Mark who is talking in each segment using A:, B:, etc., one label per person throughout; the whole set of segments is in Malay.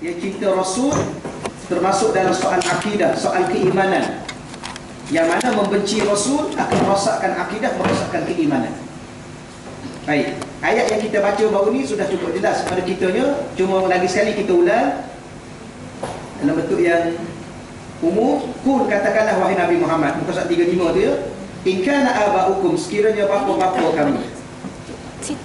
A: Ya, cinta Rasul termasuk dalam soal akidah, soal keimanan. Yang mana membenci Rasul akan merosakkan akidah, merosakkan keimanan. Baik, ayat yang kita baca baru ni sudah cukup jelas pada kitanya. Cuma lagi sekali kita ulang dalam bentuk yang umum. Kul, katakanlah wahai Nabi Muhammad, muka surat 35 tu ya. In kana aba'ukum, sekiranya bapa-bapa kamu,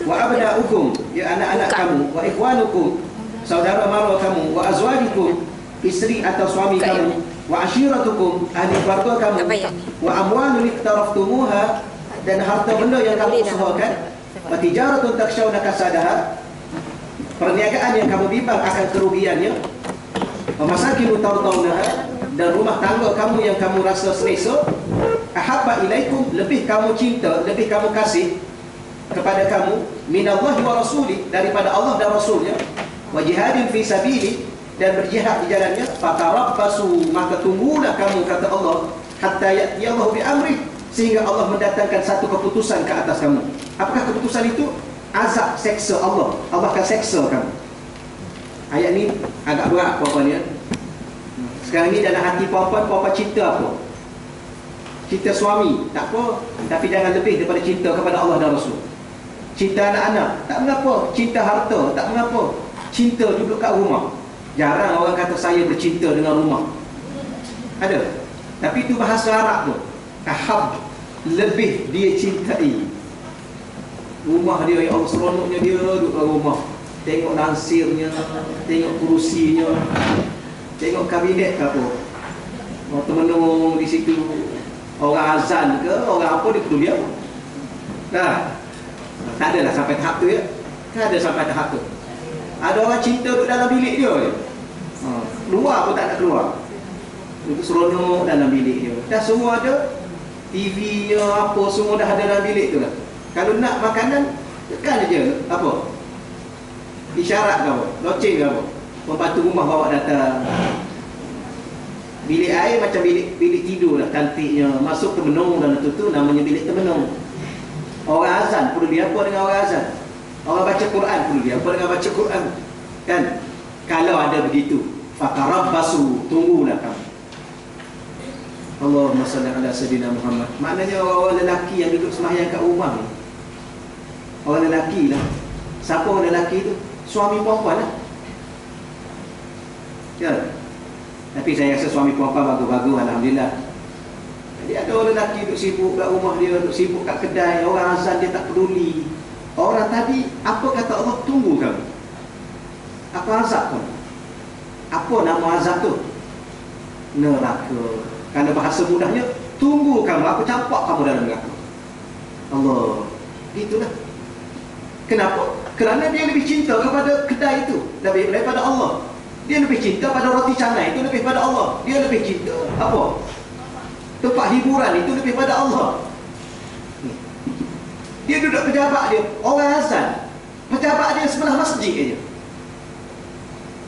A: wa abna'ukum, ya anak-anak kamu, wa ikhwanukum, saudara-mara kamu, wa azwajikum, isteri atau suami kamu, wa ashiratukum, ahli keluarga kamu, wa amwalun iktaraftumuha, dan harta benda yang kamu usahakan, wa tijaratun takshawna kasadaha, perniagaan yang kamu bimbang akan kerugiannya, wa masakinu tardawnaha, dan rumah tangga kamu yang kamu rasa selesa, ahabba ilaikum, lebih kamu cinta, lebih kamu kasih kepada kamu, minallahi wa rasuli, daripada Allah dan Rasulnya, wa jihadin fi sabili, dan berjihad di jalannya, fatarabbasu, maka tunggulah kamu, kata Allah, hatta ya'tiyallahu bi amri, sehingga Allah mendatangkan satu keputusan ke atas kamu. Apakah keputusan itu? Azab, seksa Allah. Allah akan seksa kamu. Ayat ni agak berat puan-puan ya. Sekarang ni dalam hati puan-puan, puan-puan cinta apa? Cinta suami, tak apa, tapi jangan lebih daripada cinta kepada Allah dan Rasul. Cinta anak-anak, tak mengapa. Cinta harta, tak mengapa. Cinta duduk kat rumah. Jarang orang kata saya bercinta dengan rumah. Ada. Tapi itu bahasa Arab tu. Ahab, lebih dia cintai rumah dia. Ya Allah, seronoknya dia duduk kat rumah. Tengok lansirnya, tengok kerusinya, tengok kabinet ke apa. Mau termenung di situ. Orang azan ke, orang apa, dia peduli apa. Nah, tak adalah sampai tahap tu ya. Tak ada sampai tahap tu. Ada orang cinta duduk dalam bilik dia je. Keluar pun tak nak keluar. Duduk seronok dalam bilik dia. Dah semua ada. TV-nya apa semua dah ada dalam bilik tu lah. Kalau nak makanan, tekan je apa? Isyarat ke apa? Loceng ke apa? Pembantu rumah bawa datang. Bilik air macam bilik tidur lah, cantiknya. Masuk termenung dan tu namanya bilik termenung. Orang azan perlu dia apa dengan orang azan? Orang baca Quran perlu dia apa dengan baca Quran? Kan? Kalau ada begitu, fatarabbasu, tunggulah kamu. Allahumma salli ala sayyidina Muhammad. Maknanya orang lelaki yang duduk sembahyang kat rumah ni, orang lelaki lah. Siapa orang lelaki tu? Suami perempuan lah. Ya. Tapi saya rasa suami perempuan bagus-bagus, alhamdulillah. Jadi ada orang lelaki duduk sibuk kat rumah dia, duduk sibuk kat kedai, orang azan dia tak peduli. Orang tadi, apa kata Allah? Tunggu kamu. Apa azab kamu? Apa nama azab tu? Neraka. Karena bahasa mudahnya, tunggu kamu, aku campak kamu dalam neraka. Allah. Itulah. Kenapa? Kerana dia lebih cinta kepada kedai itu daripada Allah. Dia lebih cinta pada roti canai itu lebih pada Allah. Dia lebih cinta apa? Tempat hiburan itu lebih pada Allah. Dia duduk pejabat dia, orang azan, pejabat dia sebelah masjid aja.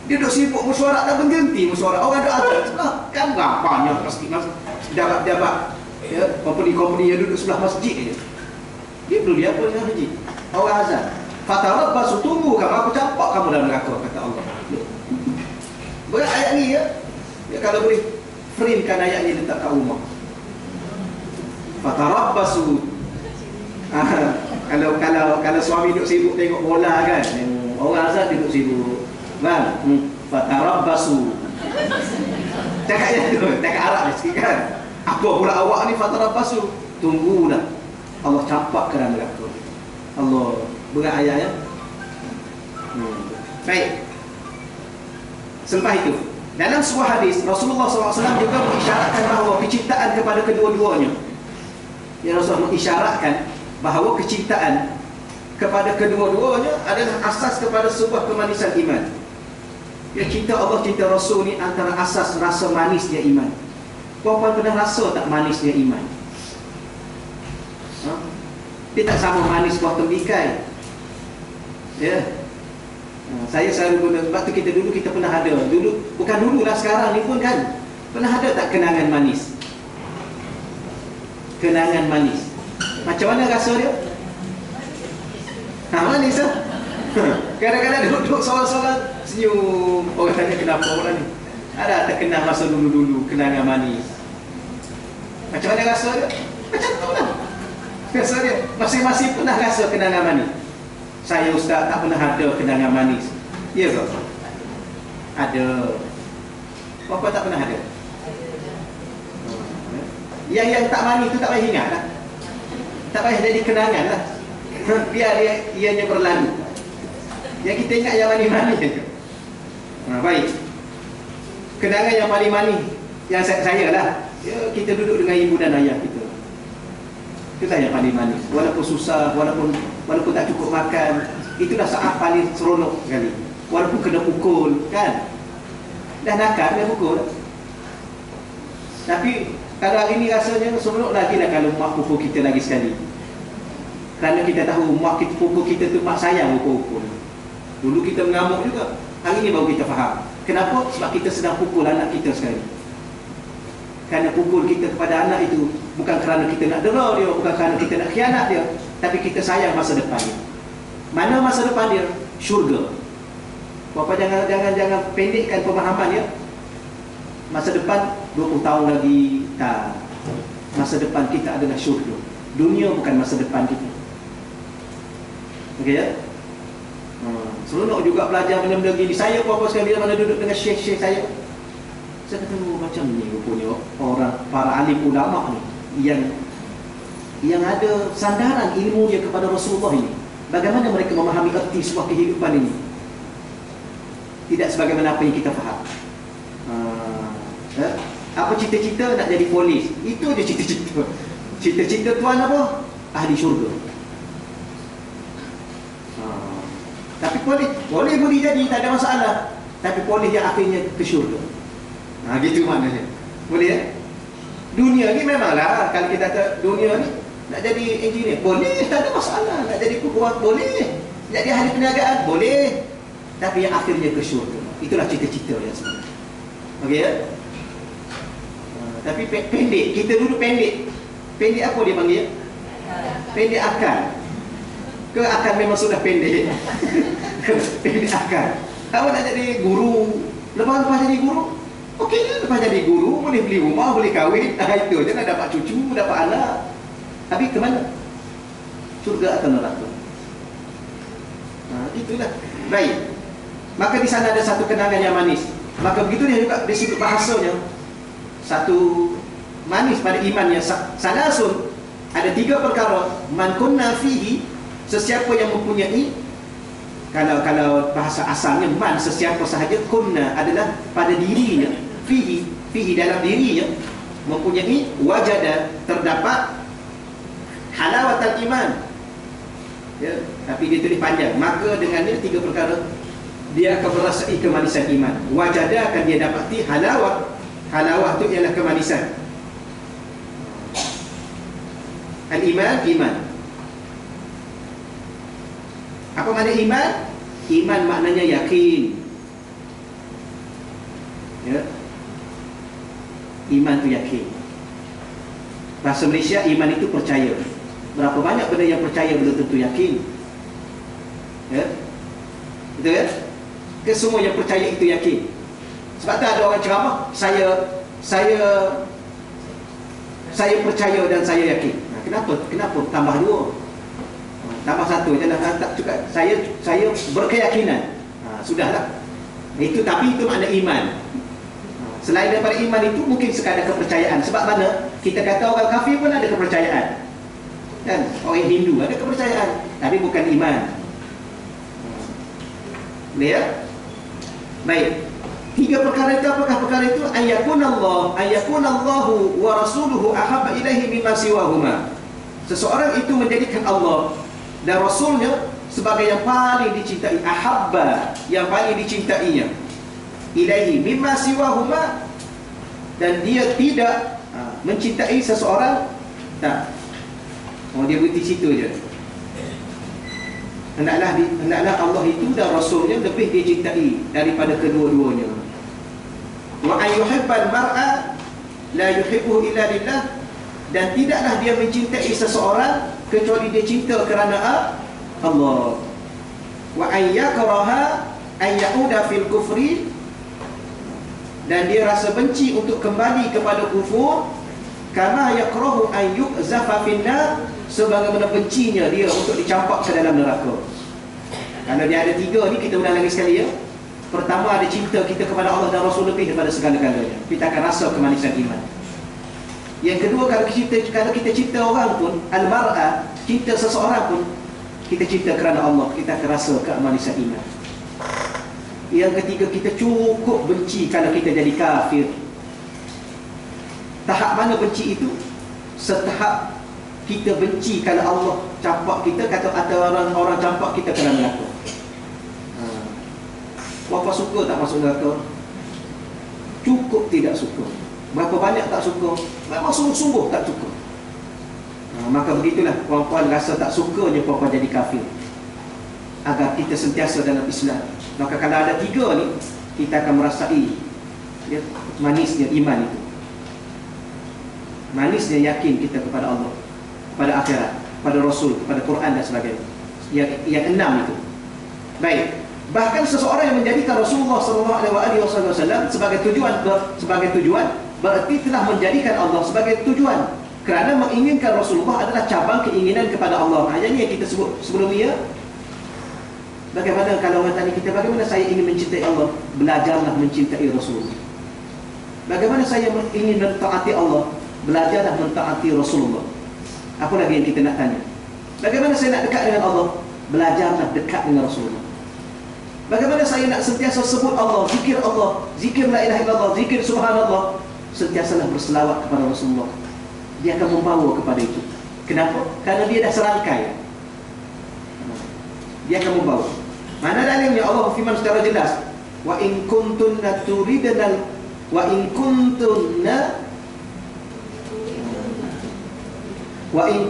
A: Dia duduk sibuk mesyuarat dan berhenti mesyuarat. Orang ada azan sebelah, kan rapanya pejabat-pejabat ya, company-company yang duduk sebelah masjid aja. Dia perlu dia apa dengan masjid? Orang azan. Fatarabbasu, tunggu kamu, aku campak kamu dalam neraka, kata Allah. Berat ayat ni ya. Ya, kalau boleh framekan ayat ni letak kat rumah. Fatarabbasu. Kalau suami duduk sibuk tengok bola kan, orang azan duduk sibuk. Kan? Fatarabbasu. Cakap je tu, cakap Arab ni sikit kan. Apa pula awak ni fatarabbasu? Tunggulah. Allah campak ke dalam neraka. Allah, berat ayat ya. Baik. Selepas itu, dalam sebuah hadis Rasulullah SAW juga mengisyaratkan bahawa kecintaan kepada kedua-duanya, ya, Rasulullah mengisyaratkan bahawa kecintaan kepada kedua-duanya adalah asas kepada sebuah kemanisan iman. Ya, cinta Allah, cinta Rasul ni antara asas rasa manisnya iman. Puan-puan pernah rasa tak manisnya iman? Dia tak sama manis buah tembikai. Ya. Saya selalu guna, sebab tu kita dulu kita pernah ada. Dulu, bukan dulu lah, sekarang ni pun kan. Pernah ada tak kenangan manis? Kenangan manis. Macam mana rasa dia? Manis lah. Kadang-kadang duduk seorang-seorang Senyum. Orang tanya kenapa orang ni? Ada terkenang masa dulu-dulu, kenangan manis. Macam mana rasa dia? Macam tu lah rasa dia. Masing-masing pernah rasa kenangan manis. Saya ustaz tak pernah ada kenangan manis. Ya ke? Ada. Bapa tak pernah ada. Yang tak manis tu tak payah ingat lah. Tak payah jadi kenangan lah. Biar ianya berlalu. Yang kita ingat yang manis-manis je. Baik. Kenangan yang paling manis yang saya lah, ya, kita duduk dengan ibu dan ayah kita. Itulah yang paling manis. Walaupun susah, walaupun tak cukup makan, itulah saat paling seronok sekali. Walaupun kena pukul, kan? Dah nakal, dia pukul. Tapi kalau hari ni rasanya seronok lagi lah kalau mak pukul kita lagi sekali. Kerana kita tahu mak kita pukul kita tu mak sayang pukul-pukul. Dulu kita mengamuk juga. Hari ni baru kita faham. Kenapa? Sebab kita sedang pukul anak kita sekali. Kerana pukul kita kepada anak itu bukan kerana kita nak dera dia, bukan kerana kita nak khianat dia, tapi kita sayang masa depan dia. Mana masa depan dia? Syurga. Bapa jangan pendekkan pemahaman dia. Masa depan 20 tahun lagi, tak. Masa depan kita adalah syurga. Dunia bukan masa depan kita. Okey ya? Seronok juga belajar benda-benda gini. Saya apa-apa sekali bila mana duduk dengan syekh-syekh saya. Saya kata, macam ni rupanya orang, para alim ulama ni yang ada sandaran ilmu dia kepada Rasulullah ini. Bagaimana mereka memahami erti sebuah kehidupan ini? Tidak sebagaimana apa yang kita faham. Apa cita-cita nak jadi polis? Itu je cita-cita. Cita-cita tuan apa? Ahli syurga. Tapi polis boleh jadi, tak ada masalah. Tapi polis yang akhirnya ke syurga. Gitu maknanya. Boleh ya? Dunia ni memanglah, kalau kita kata dunia ni nak jadi engineer, boleh, tak ada masalah. Nak jadi pegawai, boleh. Jadi ahli perniagaan, boleh. Tapi yang akhirnya ke syurga. Itulah cita-cita yang sebenarnya. Okey ya? Tapi pendek, kita dulu pendek. Pendek apa dia panggil? Pendek akal. Ke akal memang sudah pendek? Pendek akal. Awak nak jadi guru, lepas jadi guru, okey je, lepas jadi guru boleh beli rumah, boleh kahwin, itu je nak dapat cucu, dapat anak. Tapi ke mana? Syurga atau neraka? Itulah. Baik. Maka di sana ada satu kenangan yang manis. Maka begitu dia juga di sudut bahasanya. Satu manis pada iman yang sanasun. Ada 3 perkara. Man kunna fihi, sesiapa yang mempunyai, kalau bahasa asalnya man, sesiapa sahaja, kunna adalah pada dirinya, fihi dalam dirinya, mempunyai, wajada terdapat halawatul iman. Ya, tapi dia tulis panjang. Maka dengan dia 3 perkara dia akan merasai kemanisan iman. Wajada akan dia dapati halawah. Halawah itu ialah kemanisan. Al-iman, iman. Apa makna iman? Iman maknanya yakin. Ya. Iman itu yakin. Bahasa Malaysia, iman itu percaya. Berapa banyak benda yang percaya belum tentu yakin. Ya. Betul ya? Ke semua yang percaya itu yakin. Sebab tu ada orang ceramah, saya percaya dan saya yakin. Kenapa tambah 2? Tambah 1 je lah, tak cukup. Saya berkeyakinan. Sudahlah. Tapi itu makna iman. Selain daripada iman itu mungkin sekadar kepercayaan. Sebab mana? Kita kata orang kafir pun ada kepercayaan. Kan? Orang Hindu ada kepercayaan, tapi bukan iman. Boleh ya? Baik. 3 perkara itu, apakah perkara itu? Ayakunallahu wa rasuluhu ahabba ilaihi mimma siwahuma. Seseorang itu menjadikan Allah dan Rasulnya sebagai yang paling dicintai. Ahabba, yang paling dicintainya. Ilaihi mimma siwahuma. Dan dia tidak mencintai seseorang. Tak. Dia berhenti situ je. Hendaklah Allah itu dan Rasulnya lebih dicintai daripada kedua-duanya. Wa ayyuhibbal mar'a la yuhibbuhu illa lillah. Dan tidaklah dia mencintai seseorang kecuali dia cinta kerana Allah. Wa ayyakraha ayyauda fil kufri, dan dia rasa benci untuk kembali kepada kufur, kama yakrahu an yuqzafa finnar, sebagaimana bencinya dia untuk dicampak ke dalam neraka. Kalau dia ada tiga ni, kita ulang lagi sekali ya. Pertama, ada cinta kita kepada Allah dan Rasul lebih daripada segala-galanya. Kita akan rasa kemanisan iman. Yang kedua, kalau kita cinta orang pun, al-mar'ah, cinta seseorang pun, kita cinta kerana Allah, kita akan rasa kemanisan iman. Yang ketiga, kita cukup benci kalau kita jadi kafir. Tahap mana benci itu? Setahap kita benci kalau Allah campak kita, atau orang campak kita kena neraka. Berapa suka tak masuk neraka? Cukup tidak suka. Berapa banyak tak suka? Memang sungguh-sungguh tak suka. Maka begitulah puan-puan rasa tak sukanya puan-puan jadi kafir, agar kita sentiasa dalam Islam. Maka kalau ada tiga ni, kita akan merasai ya, manisnya iman itu, manisnya yakin kita kepada Allah, kepada akhirat, kepada Rasul, kepada Quran dan sebagainya. Yang enam itu. Baik. Bahkan seseorang yang menjadikan Rasulullah SAW sebagai tujuan, berarti telah menjadikan Allah sebagai tujuan. Kerana menginginkan Rasulullah adalah cabang keinginan kepada Allah. Hanya ini yang kita sebut sebelum ini ya. Bagaimana kalau orang tanya kita, bagaimana saya ingin mencintai Allah? Belajarlah mencintai Rasulullah. Bagaimana saya ingin mentaati Allah? Belajarlah mentaati Rasulullah. Apa lagi yang kita nak tanya? Bagaimana saya nak dekat dengan Allah? Belajarlah dekat dengan Rasulullah. Bagaimana saya nak sentiasa sebut Allah, zikir la ilaha illallah, zikir subhanallah, sentiasalah berselawat kepada Rasulullah. Dia akan membawa kepada itu. Kenapa? Karena dia dah serangkai. Dia akan membawa. Mana dalilnya? Allah berfirman secara jelas, wa in kuntunna turidna wa in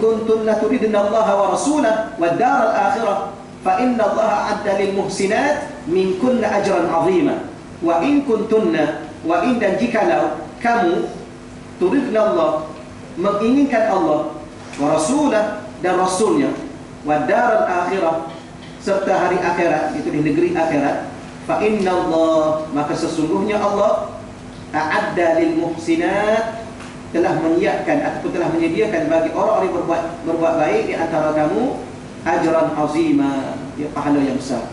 A: kuntunna turidna Allah wa rasulahu wad daral akhirah fa inna Allah adda lil muhsinat minkunna ajran azima. Wa in kuntunna, wa in, dan jikalau kamu, turidna Allah, menginginkan Allah, wa rasulah, dan rasulnya, wa daral akhirah, serta hari akhirat, itu di negeri akhirat, fa inna Allah, maka sesungguhnya Allah, a'adda lil muhsinat, telah menyiapkan ataupun telah menyediakan bagi orang-orang yang berbuat baik di antara kamu ajran azima, ya, pahala yang besar.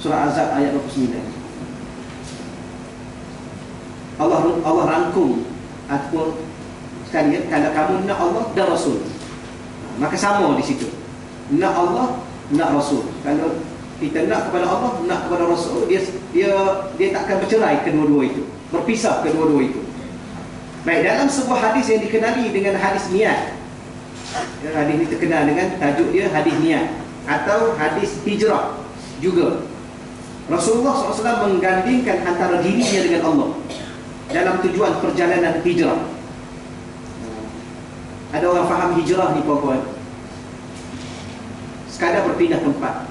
A: Surah Azab ayat 29. Allah rangkum ataupun sekalian, kalau kamu nak Allah dan Rasul, maka sama di situ. Nak Allah, nak Rasul. Kalau kita nak kepada Allah, nak kepada Rasul, dia tak akan bercerai kedua-dua itu, berpisah kedua-dua itu. Baik, dalam sebuah hadis yang dikenali dengan hadis niat, hadis ini terkenal dengan tajuk dia hadis niat atau hadis hijrah juga. Rasulullah SAW menggandingkan antara dirinya dengan Allah dalam tujuan perjalanan hijrah. Ada orang faham hijrah ni puan-puan sekadar berpindah tempat.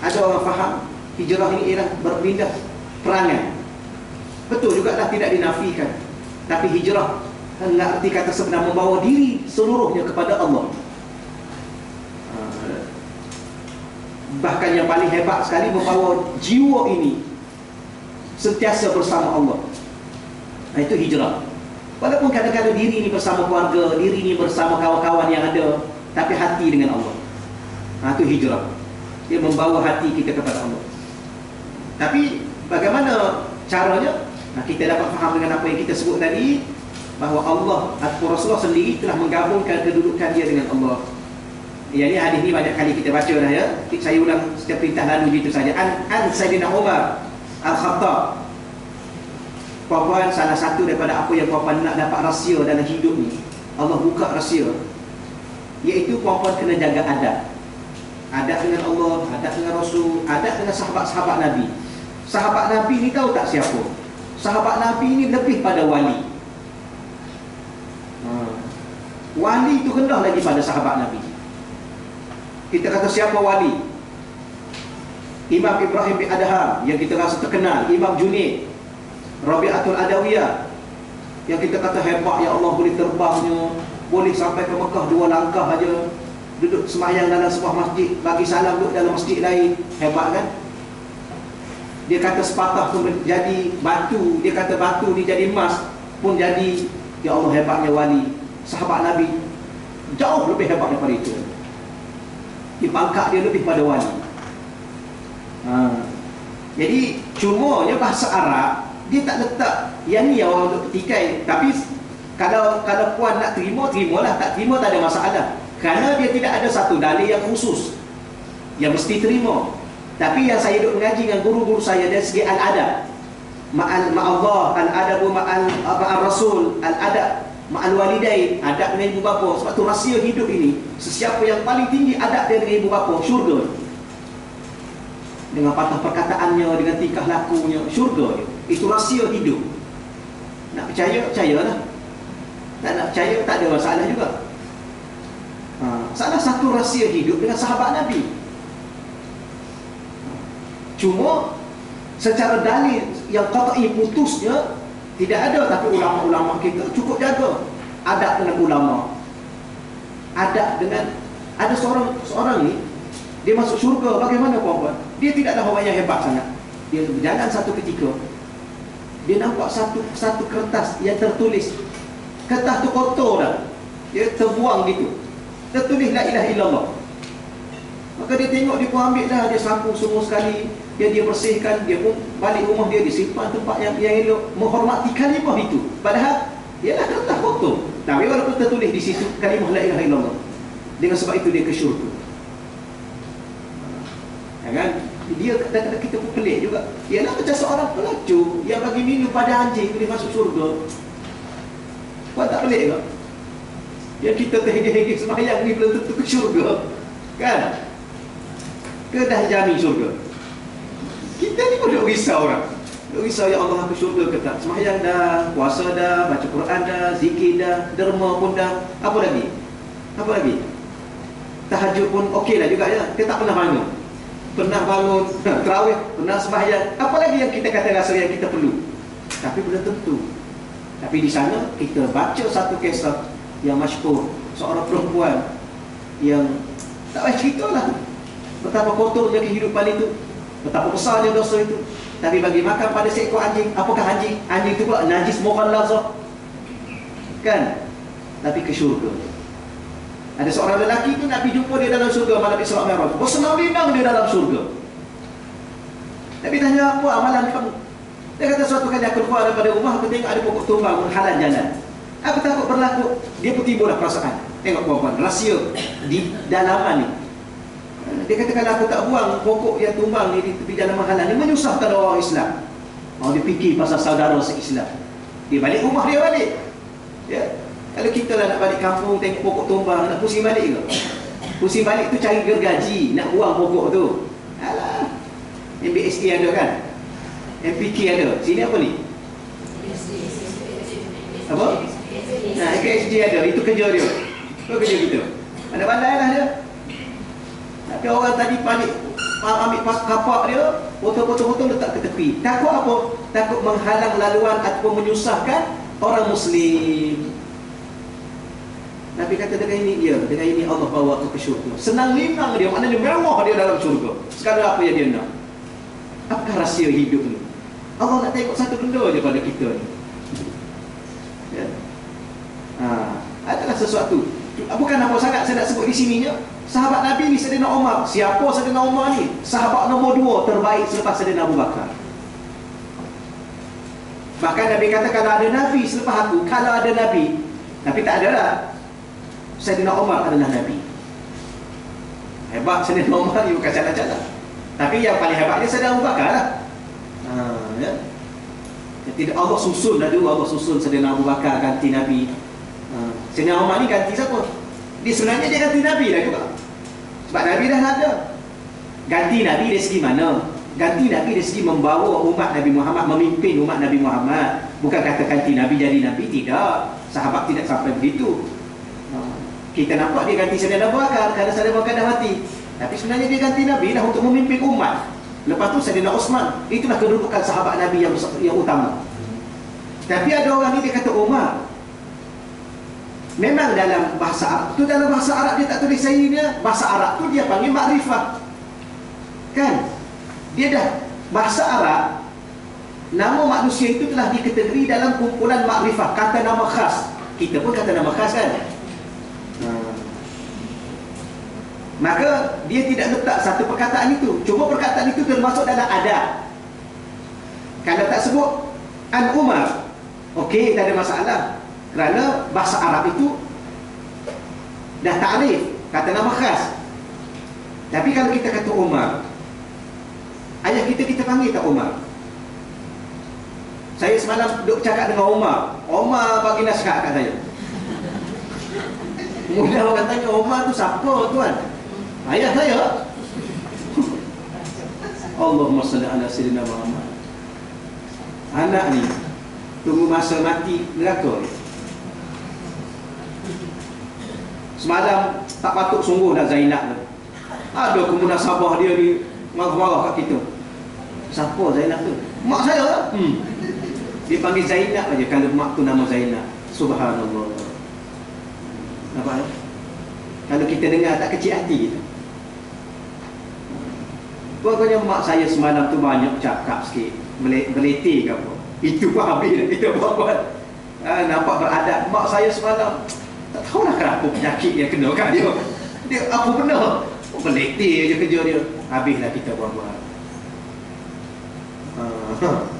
A: Ada orang faham hijrah ini ialah berpindah perangai. Betul juga lah, tidak dinafikan. Tapi hijrah enggak arti kata sebenar membawa diri seluruhnya kepada Allah. Bahkan yang paling hebat sekali, membawa jiwa ini sentiasa bersama Allah. Nah, itu hijrah. Walaupun kadang-kadang diri ini bersama keluarga, diri ini bersama kawan-kawan yang ada, tapi hati dengan Allah. Nah, itu hijrah. Dia membawa hati kita kepada Allah. Tapi bagaimana caranya? Nah, kita dapat faham dengan apa yang kita sebut tadi, bahawa Allah atau Rasulullah sendiri telah menggabungkan kedudukan dia dengan Allah. Ya, ini hadis ni banyak kali kita baca dah ya. Saya ulang setiap perintah lalu gitu saja. An Sayyidina Umar Al-Khattab. Puan-puan, salah satu daripada apa yang puan-puan nak dapat rahsia dalam hidup ni, Allah buka rahsia, iaitu puan-puan kena jaga adab. Adab dengan Allah, adab dengan Rasul, adab dengan sahabat-sahabat Nabi. Sahabat Nabi ni tahu tak siapa? Sahabat Nabi ni lebih pada wali. Wali itu rendah lagi pada sahabat Nabi. Kita kata siapa wali? Imam Ibrahim bin Adham yang kita rasa terkenal, Imam Junaid, Rabi'atul Adawiyah yang kita kata hebat, ya Allah, boleh terbangnya, boleh sampai ke Mekah 2 langkah aja, duduk semayang dalam sebuah masjid, bagi salam duduk dalam masjid lain. Hebat kan? Dia kata sepatah pun jadi batu, dia kata batu ni jadi emas pun jadi. Ya Allah, hebatnya wali. Sahabat Nabi jauh lebih hebat daripada itu. Di pangkat dia lebih pada wali. Jadi cumanya bahasa Arab dia tak letak yang ni orang untuk petikai. Tapi kalau puan nak terima, terimalah. Tak terima tak ada masalah. Kerana dia tidak ada satu dalil yang khusus yang mesti terima. Tapi yang saya duduk mengaji dengan guru-guru saya dari segi al-adab, ma'allah, al-adabu ma'al rasul, al-adab ma'al walidain, adab dengan ibu bapa. Sebab tu rahsia hidup ini, sesiapa yang paling tinggi adab dia dengan ibu bapa, syurga. Dengan patah perkataannya, dengan tingkah lakunya, syurga dia. Itu rahsia hidup. Nak percaya, percayalah. Tak nak percaya, tak ada masalah juga. Salah satu rahsia hidup dengan sahabat Nabi. Cuma secara dalil yang qat'i putusnya tidak ada. Tapi ulama-ulama kita cukup jaga adab dengan ulama. Adab dengan, ada seorang ni dia masuk syurga. Bagaimana puan-puan? Dia tidaklah orang yang hebat sangat. Dia berjalan satu ketika, dia nampak satu kertas yang tertulis. Kertas tu kotor dah, dia terbuang gitu, tertulis la ilaha illallah. Maka dia tengok, dia pun ambil dah, dia sapu semua sekali, dia bersihkan. Dia pun balik rumah dia simpan tempat yang elok, menghormati kalimah itu. Padahal ialah kertas kotor, tapi walaupun tertulis di situ kalimah la ilaha illallah. Dengan sebab itu dia ke syurga. Ya kan? Dia kadang-kadang kita pun pelik juga. Ialah macam seorang pelacur yang bagi minum pada anjing, dia masuk syurga. Kau tak pelik ke? Yang kita terhegeh-hegeh sembahyang ni belum tentu ke syurga, kan? Ke dah jamin syurga? Kita ni pun duk risau orang. Duk risau, ya Allah, aku syurga ke tak? Sembahyang dah, puasa dah, baca Quran dah, zikir dah, derma pun dah. Apa lagi? Apa lagi? Tahajud pun okey lah juga ya. Kita tak pernah bangun. Pernah bangun, terawih, pernah sembahyang. Apa lagi yang kita kata rasa yang kita perlu? Tapi belum tentu. Tapi di sana kita baca satu kisah yang masyhur, seorang perempuan yang tak payah ceritalah betapa kotornya kehidupan itu, betapa besarnya dosa itu. Tapi bagi makan pada seekor anjing. Apakah anjing? Anjing itu pula najis mughallazah, kan? Tapi ke syurga. Ada seorang lelaki itu Nabi jumpa dia dalam syurga malam Isra Mi'raj. Bersenang-senang dia dalam syurga. Nabi tanya, apa amalan kamu? Dia kata, suatu kali aku keluar daripada rumah, aku tengok ada pokok tumbang menghalang jalan. Aku takut berlaku. Dia pun timbullah perasaan. Tengok puan-puan, rahsia di dalaman ni. Dia kata, kalau aku tak buang pokok yang tumbang ni di tepi jalan menghalang ni, menyusahkan orang Islam. Dia fikir pasal saudara se-Islam. Dia balik rumah dia balik. Ya. Kalau kita lah nak balik kampung, tengok pokok tumbang, nak pusing balik ke? Pusing balik tu cari gergaji, nak buang pokok tu. Alah, MBST ada kan? MPK ada. Sini apa ni? Apa? Nah, KSD ada. Itu kerja dia. Itu kerja kita. Pandai-pandai lah dia. Tapi orang tadi balik ambil kapak dia, potong-potong letak ke tepi. Takut apa? Takut menghalang laluan ataupun menyusahkan orang Muslim. Nabi kata, dengan ini dengan ini Allah bawa ke syurga. Senang-senang dia, maknanya mewah dia dalam syurga. Sekarang apa yang dia nak? Apakah rahsia hidup ni? Allah nak tengok satu benda je pada kita ni. Ya. Adalah sesuatu. Bukan apa sangat saya nak sebut di sininya. Sahabat Nabi ni Saidina Umar. Siapa Saidina Umar ni? Sahabat nombor 2 terbaik selepas Saidina Abu Bakar. Bahkan Nabi kata, kalau ada Nabi selepas aku, kalau ada Nabi, tapi tak ada lah, Saidina Umar adalah Nabi. Hebat Saidina Umar ni bukan calah-calah. Tapi yang paling hebat dia Saidina Abu Bakar lah. Ya. Tidak, Allah susun dah dulu. Allah susun Saidina Abu Bakar ganti Nabi. Saidina Umar ni ganti siapa? Dia sebenarnya dia ganti Nabi dah juga. Sebab Nabi dah ada. Ganti Nabi dari segi mana? Ganti Nabi dari segi membawa umat Nabi Muhammad, memimpin umat Nabi Muhammad. Bukan kata ganti Nabi jadi Nabi, tidak. Sahabat tidak sampai begitu. Kita nampak dia ganti Saidina Abu Bakar kerana Saidina Abu Bakar dah mati. Tapi sebenarnya dia ganti Nabi dah untuk memimpin umat. Lepas tu Saidina Osman. Itulah kedudukan sahabat Nabi yang utama. Tapi ada orang ni dia kata, Umar, memang dalam bahasa Arab tu, dalam bahasa Arab dia tak tulis sayyidina. Bahasa Arab tu dia panggil makrifah, kan? Dia dah bahasa Arab, nama manusia itu telah dikategori dalam kumpulan makrifah, kata nama khas. Kita pun kata nama khas kan. Maka dia tidak letak satu perkataan itu. Cuma perkataan itu termasuk dalam adab. Kalau tak sebut An Umar, okey, tak ada masalah. Kerana bahasa Arab itu dah ta'rif, kata nama khas. Tapi kalau kita kata Umar, ayah kita panggil tak Umar? Saya semalam duduk cakap dengan Omar bagi nasihat kat saya. Mula orang tanya, Omar tu siapa tuan? Ayah saya. Allahumma salli ala sayyidina Muhammad. Anak ni tunggu masa mati neraka. Semalam tak patut sungguh dah Zainab tu. Ada kemudian sabah dia ni marah-marah kat kita. Siapa Zainab tu? Mak saya lah. Dia panggil Zainab aja kalau mak tu nama Zainab. Subhanallah. Nampak tak? Kalau kita dengar tak kecil hati kita. Pokoknya mak saya semalam tu banyak cakap sikit, berletih ke apa. Itu pun habis dah kita buat. Nampak beradab. Mak saya semalam tak tahulah kenapa penyakit yang kena kat dia. Dia apa benar? Berletih je kerja dia. Habislah kita buat-buat.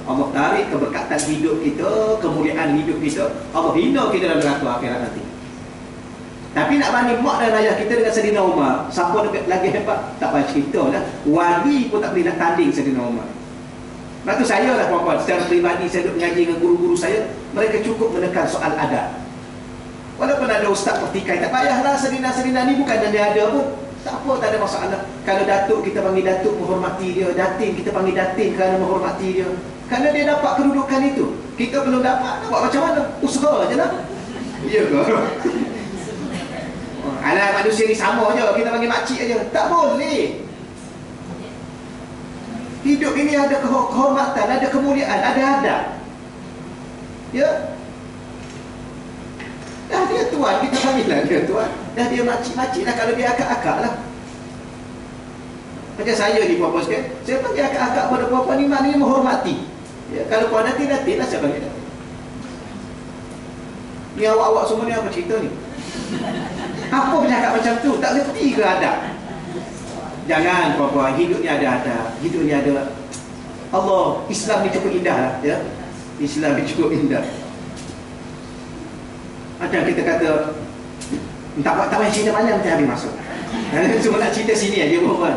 A: Allah tarik keberkatan hidup kita, kemuliaan hidup kita. Allah hina kita dalam neraka akhirat nanti. Tapi nak banding mak dan ayah kita dengan Saidina Umar, siapa lagi hebat? Tak payah cerita lah. Wali pun tak boleh nak tanding Saidina Umar. Lepas tu saya lah puan-puan, secara peribadi saya duduk mengaji dengan guru-guru saya, mereka cukup menekan soal adab. Walaupun ada ustaz pertikai, tak payahlah Saidina ni bukan dia ada pun. Tak apa, tak ada masalah. Kalau datuk kita panggil datuk menghormati dia, datin kita panggil datin kerana menghormati dia. Kerana dia dapat kedudukan itu. Kita belum dapat, nak buat macam mana? Usaha je lah. Ya ke? Alah, manusia ni sama je, kita panggil makcik aja. Tak boleh. Hidup ini ada kehormatan, ada kemuliaan, ada adab. Ya? Dah dia tuan, kita panggil lah dia tuan. Dah dia makcik-makcik lah, kalau dia akak-akak lah. Macam saya ni puan-puan sekalian, saya panggil akak-akak pada puan-puan ni, maknanya menghormati. Ya, kalau puan datin lah saya panggil datin. Ni awak-awak semua ni apa cerita ni? Apa bercakap macam tu? Tak reti ke adab? Jangan puan-puan, hidup ni ada adab. Hidup ni ada Allah. Islam ni cukup indah lah, ya. Islam ni cukup indah. Macam kita kata, tak payah cerita banyak, nanti habis masuk. Cuma nak cerita sini aja puan-puan.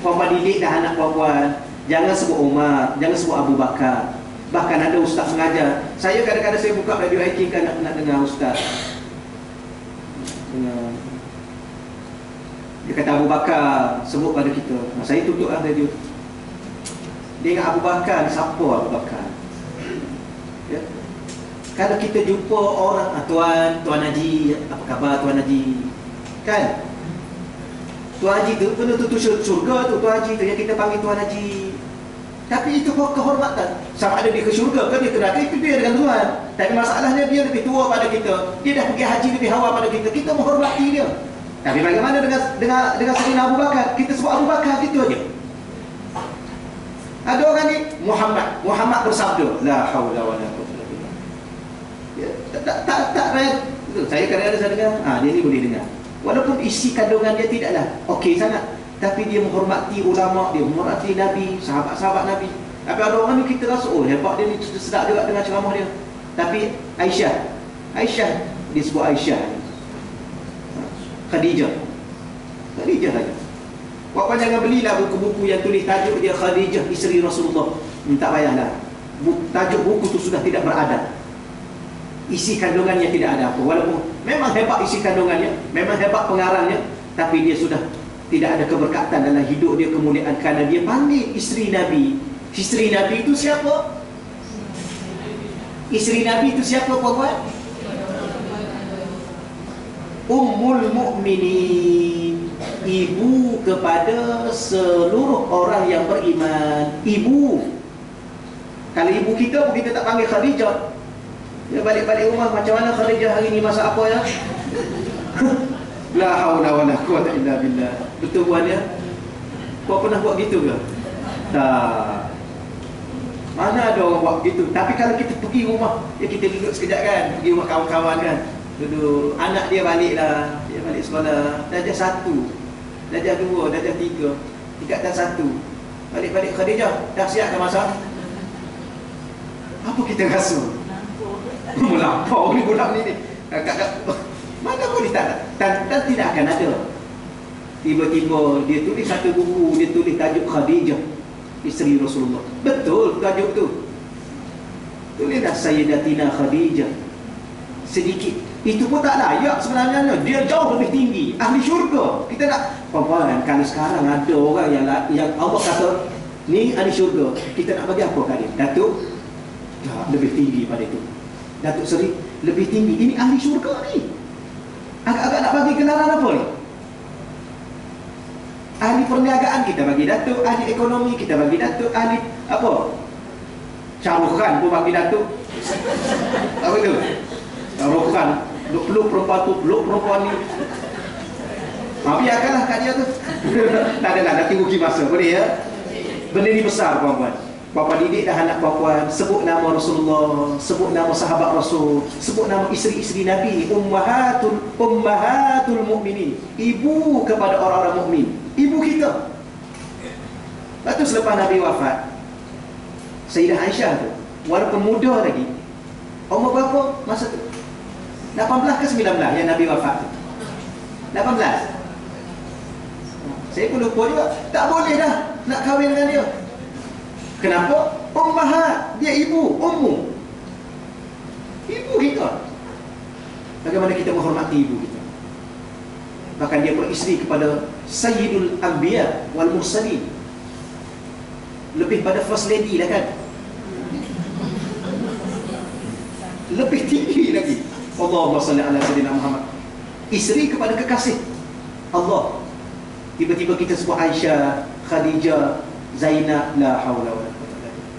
A: Puan-puan didik dah anak puan-puan. Jangan sebut Umar, jangan sebut Abu Bakar. Bahkan ada ustaz mengajar. Saya kadang-kadang saya buka radio IK kan nak dengar ustaz. Dia kata Abu Bakar, sebut pada kita. Saya tutuplah radio. Dia ingat Abu Bakar, siapa Abu Bakar? Ya. Kalau kita jumpa orang, Tuan Haji, apa khabar Tuan Haji? Kan? Tuan Haji tu, penutup syurga tu, Tuan Haji tu yang kita panggil Tuan Haji. Tapi itu kehormatan. Sama ada dia ke syurga ke dia ke neraka, itu dia dengan Tuhan. Tapi masalahnya dia lebih tua pada kita. Dia dah pergi haji lebih awal pada kita. Kita menghormati dia. Tapi bagaimana dengan Sayyidina Abu Bakar? Kita sebut Abu Bakar gitu aja. Ada orang ni Muhammad bersabda, la haula wala quwwata illa billah. Ya, tak saya kadang-kadang saya dengar, dia ni boleh dengar. Walaupun isi kandungan dia tidaklah okey sangat, tapi dia menghormati ulama, dia menghormati Nabi, sahabat-sahabat Nabi. Tapi ada orang ni kita rasa, oh hebat dia ni, sedap juga dengan ceramah dia. Tapi Aisyah disebut Aisyah, Khadijah lagi. Puan-puan jangan belilah buku-buku yang tulis tajuk dia Khadijah isteri Rasulullah. Tak payahlah. Tajuk buku tu sudah tidak beradab. Isi kandungannya tidak ada apa. Walaupun memang hebat isi kandungannya, memang hebat pengarangnya, tapi dia sudah tidak ada keberkatan dalam hidup dia, kemuliaan, kerana dia panggil isteri Nabi. Isteri Nabi itu siapa? Isteri Nabi itu siapa puan-puan? Ummul Mukminin, ibu kepada seluruh orang yang beriman. Ibu. Kalau ibu kita tak panggil Khadijah, dia balik-balik rumah, macam mana Khadijah hari ni masak apa ya? La haula wala quwwata illa billah. Betul puan ya? Puan pernah buat gitu ke? Tak. Mana ada orang buat begitu. Tapi kalau kita pergi rumah, ya kita duduk sekejap kan, pergi rumah kawan-kawan kan, duduk, anak dia balik lah, dia balik sekolah, darjah 1, darjah 2, darjah 3, tingkatan 1, balik-balik Khadijah, dah siap ke masak? Apa kita rasa? Melampau ni budak ni. Mana boleh tak? Dan tidak akan ada. Tiba-tiba dia tulis satu buku, dia tulis tajuk Khadijah, isteri Rasulullah. Betul tajuk tu. Tulislah Sayyidatina Khadijah. Sedikit. Itu pun tak layak sebenarnya. Dia jauh lebih tinggi. Ahli syurga. Kita nak puan-puan, kalau sekarang ada orang yang Allah kata ni ahli syurga, kita nak bagi apa kat dia? Datuk tak, lebih tinggi pada itu. Datuk Seri lebih tinggi. Ini ahli syurga ni. Agak-agak nak bagi gelaran apa ni? Ahli perniagaan kita bagi datuk, ahli ekonomi kita bagi datuk, ahli apa? Syahrukh Khan pun bagi datuk. Apa tu? Syahrukh Khan peluk perempuan tu, peluk perempuan ni. Biarkanlah kat dia tu. Tak adalah, nanti rugi masa. Boleh ya? Benda ni besar puan-puan. Bapa didik dah anak puan-puan, sebut nama Rasulullah, sebut nama sahabat Rasul, sebut nama isteri-isteri Nabi, ummahatul mukminin, ibu kepada orang-orang mukmin, ibu kita. Lepas tu selepas Nabi wafat, Sayyidah Aisyah tu, walaupun muda lagi, umur berapa masa tu? 18 ke 19 yang Nabi wafat tu? 18. Saya pun lupa juga. Tak boleh dah nak kahwin dengan dia. Kenapa? Ummahat, dia ibu, ummu. Ibu kita. Bagaimana kita menghormati ibu kita? Bahkan dia beristeri kepada Sayyidul Anbiya wal Mursalin. Lebih pada First Lady lah kan? Lebih tinggi lagi. Allahumma salli ala Sayyidina Muhammad. Isteri kepada kekasih Allah. Tiba-tiba kita sebut Aisyah, Khadijah, Zainab, la haula wala quwwata illa billah.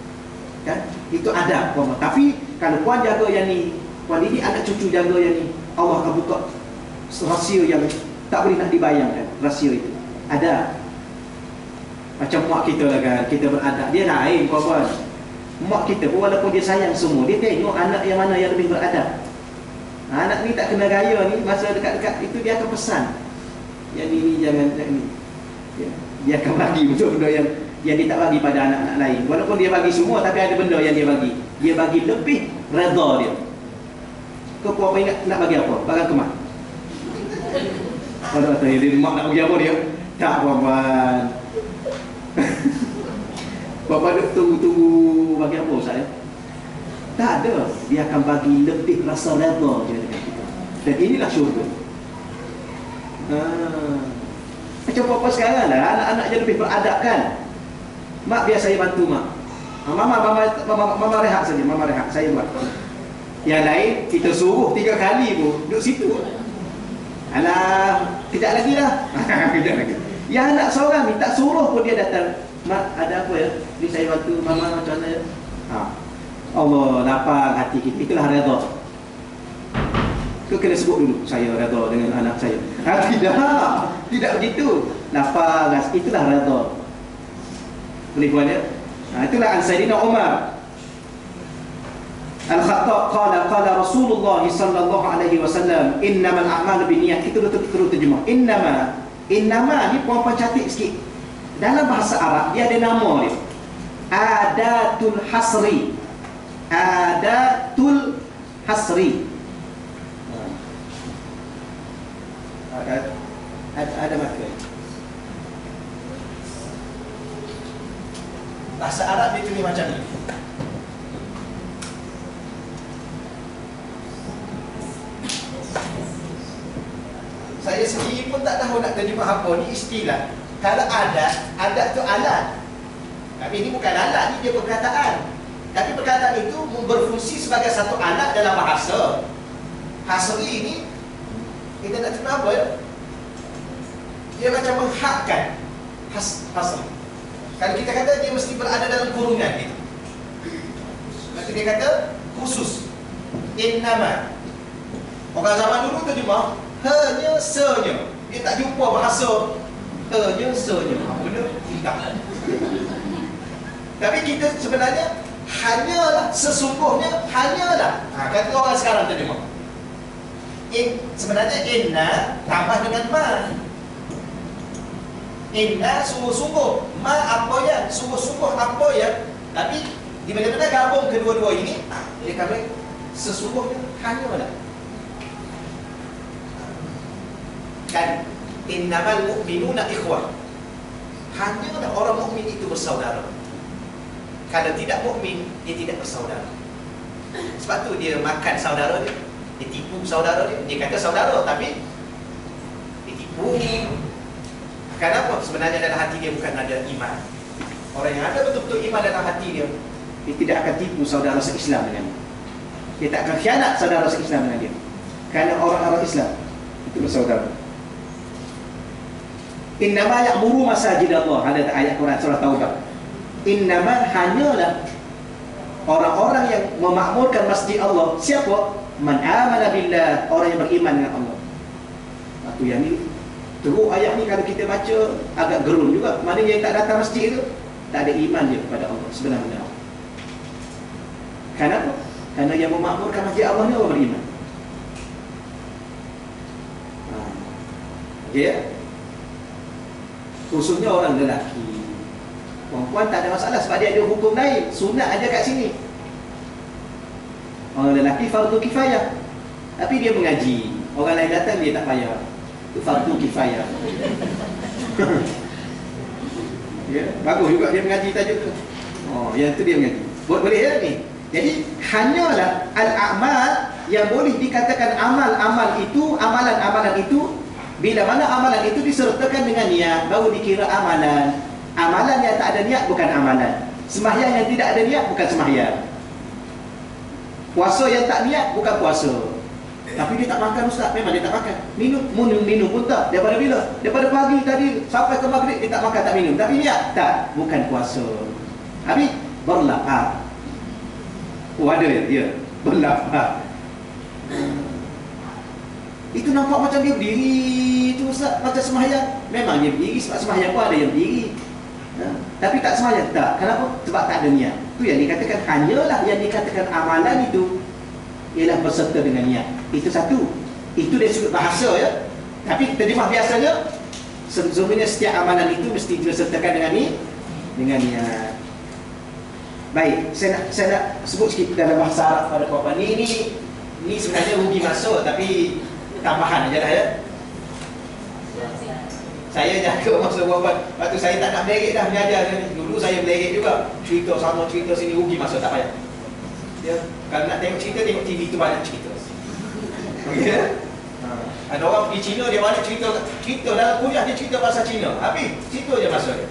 A: Kan? Itu adab puan. Tapi kalau puan jaga yang ni, puan didik anak cucu jaga yang ni, Allah akan buka rahsia yang tak boleh nak dibayangkan. Rahsia itu ada. Macam mak kita lah kan, kita beradab. Dia lain puan-puan. Mak kita pun walaupun dia sayang semua, dia tengok anak yang mana yang lebih beradab. Anak ni tak kena gaya ni, masa dekat-dekat itu dia akan pesan, yang ni jangan, yang ni ya. Dia akan bagi benda yang dia tak bagi pada anak-anak lain. Walaupun dia bagi semua, tapi ada benda yang dia bagi. Dia bagi lebih redha dia. Kau apa ingat nak bagi apa? Barang kemas. Kalau kata dia mak nak bagi apa dia? Tak puan-puan. Bapa duk tunggu-tunggu bagi apa Ustaz ya? Tak ada. Dia akan bagi lebih rasa redha dia dengan kita. Dan inilah syurga. Macam apa sekarang lah, anak-anak je lebih beradab kan. Mak biar saya bantu mak. Mama rehat saja, mama rehat, saya buat. Yang lain kita suruh 3 kali pun duduk situ. Alah, kejap lagi lah. Kejap lagi. Yang anak seorang ni tak suruh pun dia datang. Mak ada apa ya? Ni saya bantu mama macam mana ya? Allah lapang hati kita. Itulah redha. Kau kena sebut dulu, saya redha dengan anak saya. Tidak begitu. Lapang, itulah redha. Boleh buat ya? Itulah an Sayyidina Umar Al-Khattab qala Rasulullah sallallahu alaihi wasallam innamal a'malu binniyat. Kita terus terjemah. Innama ni puan-puan catat sikit. Dalam bahasa Arab dia ada nama dia. Adatul hasri. Adatul hasri. Ada maka. Bahasa Arab dia tulis macam ni. Saya sendiri pun tak tahu nak terjemah apa. Ni istilah. Kalau adat tu alat. Tapi ini bukan alat, ni dia perkataan. Tapi perkataan itu berfungsi sebagai satu alat dalam bahasa. Hasri ini kita nak terima apa ya? Dia macam menghakkan hasri. Kalau kita kata dia mesti berada dalam kurungan gitu. Maksud dia kata khusus. Innama. Orang zaman dulu terjemah hanya senya. Dia tak jumpa bahasa hanya senya. Apa benda? Tidak. Tapi kita sebenarnya hanyalah, sesungguhnya, hanyalah. Kata orang sekarang terjemah. Sebenarnya inna tambah dengan ma. Inna sungguh-sungguh, ma apa ya, sungguh-sungguh apa ya. Tapi di mana-mana gabung kedua-dua ini, dia kata sesungguhnya hanyalah. Kan innamal mu'minuna ikhwah. Hanyalah orang mukmin itu bersaudara. Kalau tidak mukmin, dia tidak bersaudara. Sebab tu dia makan saudara dia, dia tipu saudara dia. Dia kata saudara tapi dia tipu. Kenapa? Sebenarnya dalam hati dia bukan ada iman. Orang yang ada betul-betul iman dalam hati dia, dia tidak akan tipu saudara se-Islam dengan dia. Dia tak akan khianat saudara se-Islam dengan dia. Kerana orang-orang Islam itu bersaudara. Innama ya'muru masajid Allah. Ada ayat Quran surah Taubah. Innama hanyalah orang-orang yang memakmurkan masjid Allah. Siapa? Man amana billah, orang yang beriman dengan Allah. Itu yang ni teruk ayat ni kalau kita baca agak gerun juga. Maknanya yang tak datang masjid itu tak ada iman dia kepada Allah sebenar-benar. Kenapa? Kerana yang memakmurkan masjid Allah ni orang beriman. Okey ya? Khususnya orang lelaki. Perempuan tak ada masalah sebab dia ada hukum lain. Sunat aja kat sini. Orang lelaki fardu kifayah, tapi dia mengaji. Orang lain datang dia tak payah. Itu fardu kifayah. Ya, bagus juga dia mengaji tajuk tu. Oh, yang tu dia mengaji. Boleh ya ni. Jadi hanyalah al-a'mal yang boleh dikatakan amal-amal itu, amalan-amalan itu, bila mana amalan itu disertakan dengan niat, baru dikira amalan. Amalan yang tak ada niat bukan amalan. Sembahyang yang tidak ada niat bukan sembahyang. Puasa yang tak niat bukan puasa. Tapi dia tak makan ustaz, memang dia tak makan. Minum pun tak. Daripada bila? Daripada pagi tadi sampai ke maghrib dia tak makan, tak minum. Tapi niat tak, bukan puasa. Habis berlapar. Oh ada dia berlapar. Itu nampak macam dia berdiri tu ustaz, macam sembahyang. Memang dia berdiri sebab sembahyang pun ada yang berdiri. Tapi tak sembahyang tak. Kenapa? Sebab tak ada niat. Itu yang dikatakan hanyalah yang dikatakan amalan itu ialah berserta dengan niat. Itu satu. Itu dari sudut bahasa ya. Tapi terjemah biasanya sesungguhnya setiap amalan itu mesti disertakan dengan niat. Baik, saya nak sebut sikit dalam bahasa Arab pada puan-puan. Ni sebenarnya rugi masa tapi tambahan aja dah ya. Saya jaga masa puan-puan. Lepas tu saya tak nak belegek dah mengajar ni. Dulu saya belegek juga. Cerita sana, cerita sini, rugi masa, tak payah. Ya, kalau nak tengok cerita, tengok TV tu banyak cerita. Okey ya? Ada orang pergi Cina, dia banyak cerita dalam kuliah dia cerita pasal Cina. Habis, cerita je masa dia.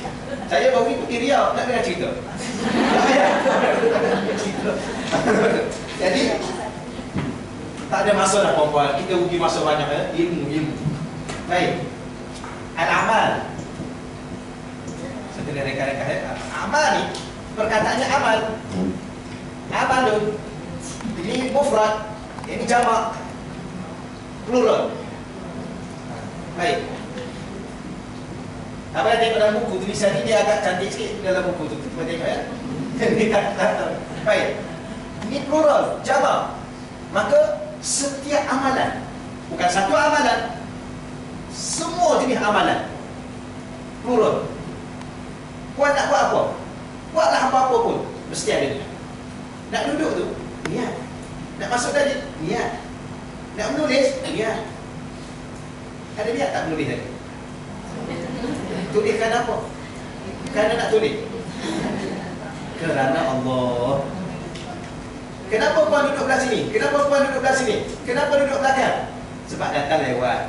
A: Saya baru pergi Riau, nak dengar cerita. Tak payah. Jadi, tak ada masa dah puan-puan. Kita rugi masa banyak ya. Ilmu. Baik. Al-amal. Setelah rekan-rekan ya. Amal ni, perkataannya amal. Amal tu, ini mufrad, ini jamak, plural. Baik. Apa yang tengok dalam buku tulisan ni dia agak cantik sikit dalam buku tu. Cuba tengok ya. Baik. Ini plural, jamak. Maka setiap amalan, bukan satu amalan, semua jenis amalan plural. Puan nak buat apa? Buatlah apa-apa pun mesti ada niat. Nak duduk tu niat. Nak masuk tadi niat. Nak menulis niat. Ada niat tak menulis tadi? Tuliskan apa? Kerana nak tulis. Kerana Allah. Kenapa puan duduk belah sini? Kenapa puan duduk belah sini? Kenapa duduk belakang? Sebab datang lewat.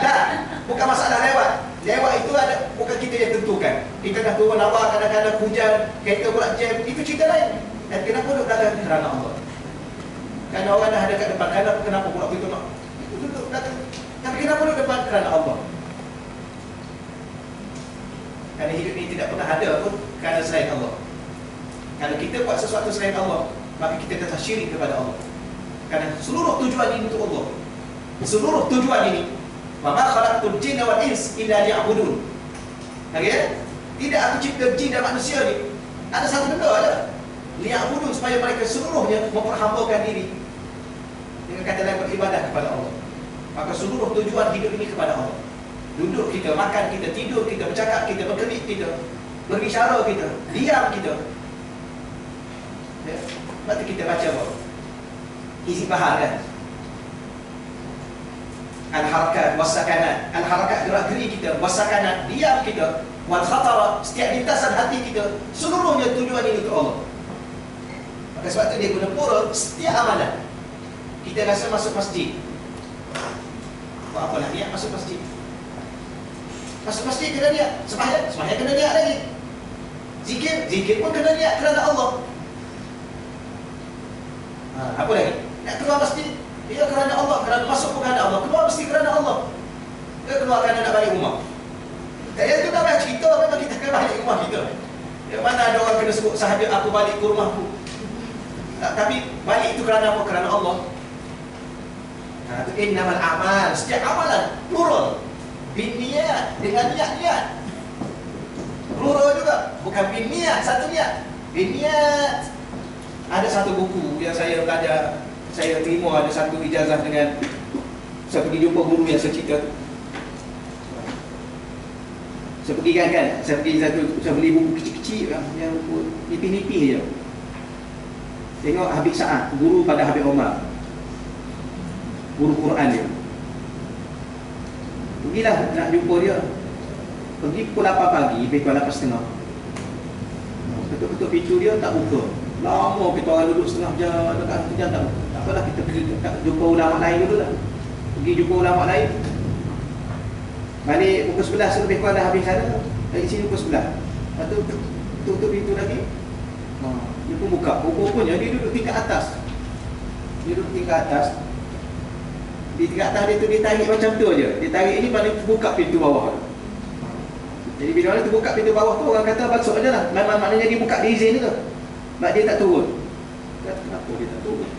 A: Tak, bukan masalah lewat. Lewat itu ada, bukan kita yang tentukan. Kita dah turun awal, kadang-kadang hujan, kereta pula jam, itu cerita lain. Dan kenapa duduk belakang? Kerana Allah. Kerana orang dah ada kat depan, kenapa pula kita nak? Itu duduk belakang. Tapi kenapa duduk depan? Kerana Allah. Kerana hidup ini tidak pernah ada pun kerana selain Allah. Kalau kita buat sesuatu selain Allah, maka kita telah syirik kepada Allah. Kerana seluruh tujuan ini untuk Allah. Seluruh tujuan ini, wa ma khalaqtul jinna wal ins illa liya'budun. Okey? Tidak aku cipta jin dan manusia ni. Ada satu benda aja. liya'budun, supaya mereka seluruhnya memperhambakan diri, dengan kata lain beribadah kepada Allah. Maka seluruh tujuan hidup ini kepada Allah. Duduk kita, makan kita, tidur kita, bercakap kita, berkedip kita, berbicara kita, diam kita. Ya. Lepas tu kita baca apa? Isi bahar kan? Al-harakat was-sakanat. Al-harakat gerak-geri kita, was-sakanat diam kita, wal-khatara setiap lintasan hati kita, seluruhnya tujuan ini untuk Allah. Maka sebab tu dia guna pura setiap amalan. Kita rasa masuk masjid, buat apa nak niat masuk masjid? Masuk masjid kena niat, sembahyang kena niat lagi. Zikir pun kena niat kerana Allah. Apa lagi? Nak keluar masjid, dia kerana Allah, kerana masuk pun kerana Allah. Keluar mesti kerana Allah. Dia keluar kerana nak balik rumah. Saya tu dah cerita, memang kita kena balik rumah kita. Ya, mana ada orang kena sebut sahaja aku balik ke rumahku. Tapi balik itu kerana apa? Kerana Allah. Itu innamal a'mal, setiap amalan plural, binniat, dengan niat-niat. Plural juga, bukan binniat satu niat. Binniat. Ada satu buku yang saya belajar, saya terima ada satu ijazah dengan, saya pergi jumpa guru yang saya cerita tu. Saya pergi kan, saya beli buku kecil-kecil yang nipih-nipih je. Tengok Habib Sa'ad, guru pada Habib Omar, guru Quran dia. Pergilah nak jumpa dia. Pergi pukul 8 pagi, pukul 8.30. Ketuk-ketuk pintu dia tak buka. Lama kita orang duduk setengah jam, dekat 1 jam tak buka. Tak apalah, kita pergi jumpa ulama lain dulu lah. Pergi jumpa ulama lain. Balik pukul 11 lebih kurang dah habis sana. Dari sini pukul 11. Lepas tu tutup pintu lagi. Dia pun buka. Rupanya dia duduk tingkat atas. Dia duduk tingkat atas. Di tingkat atas dia tu dia tarik macam tu aja. Dia tarik ini paling buka pintu bawah. Jadi bila orang tu buka pintu bawah tu, orang kata masuk aja lah. Memang maknanya dia buka diizin tu. Sebab dia tak turun. Kenapa dia tak turun?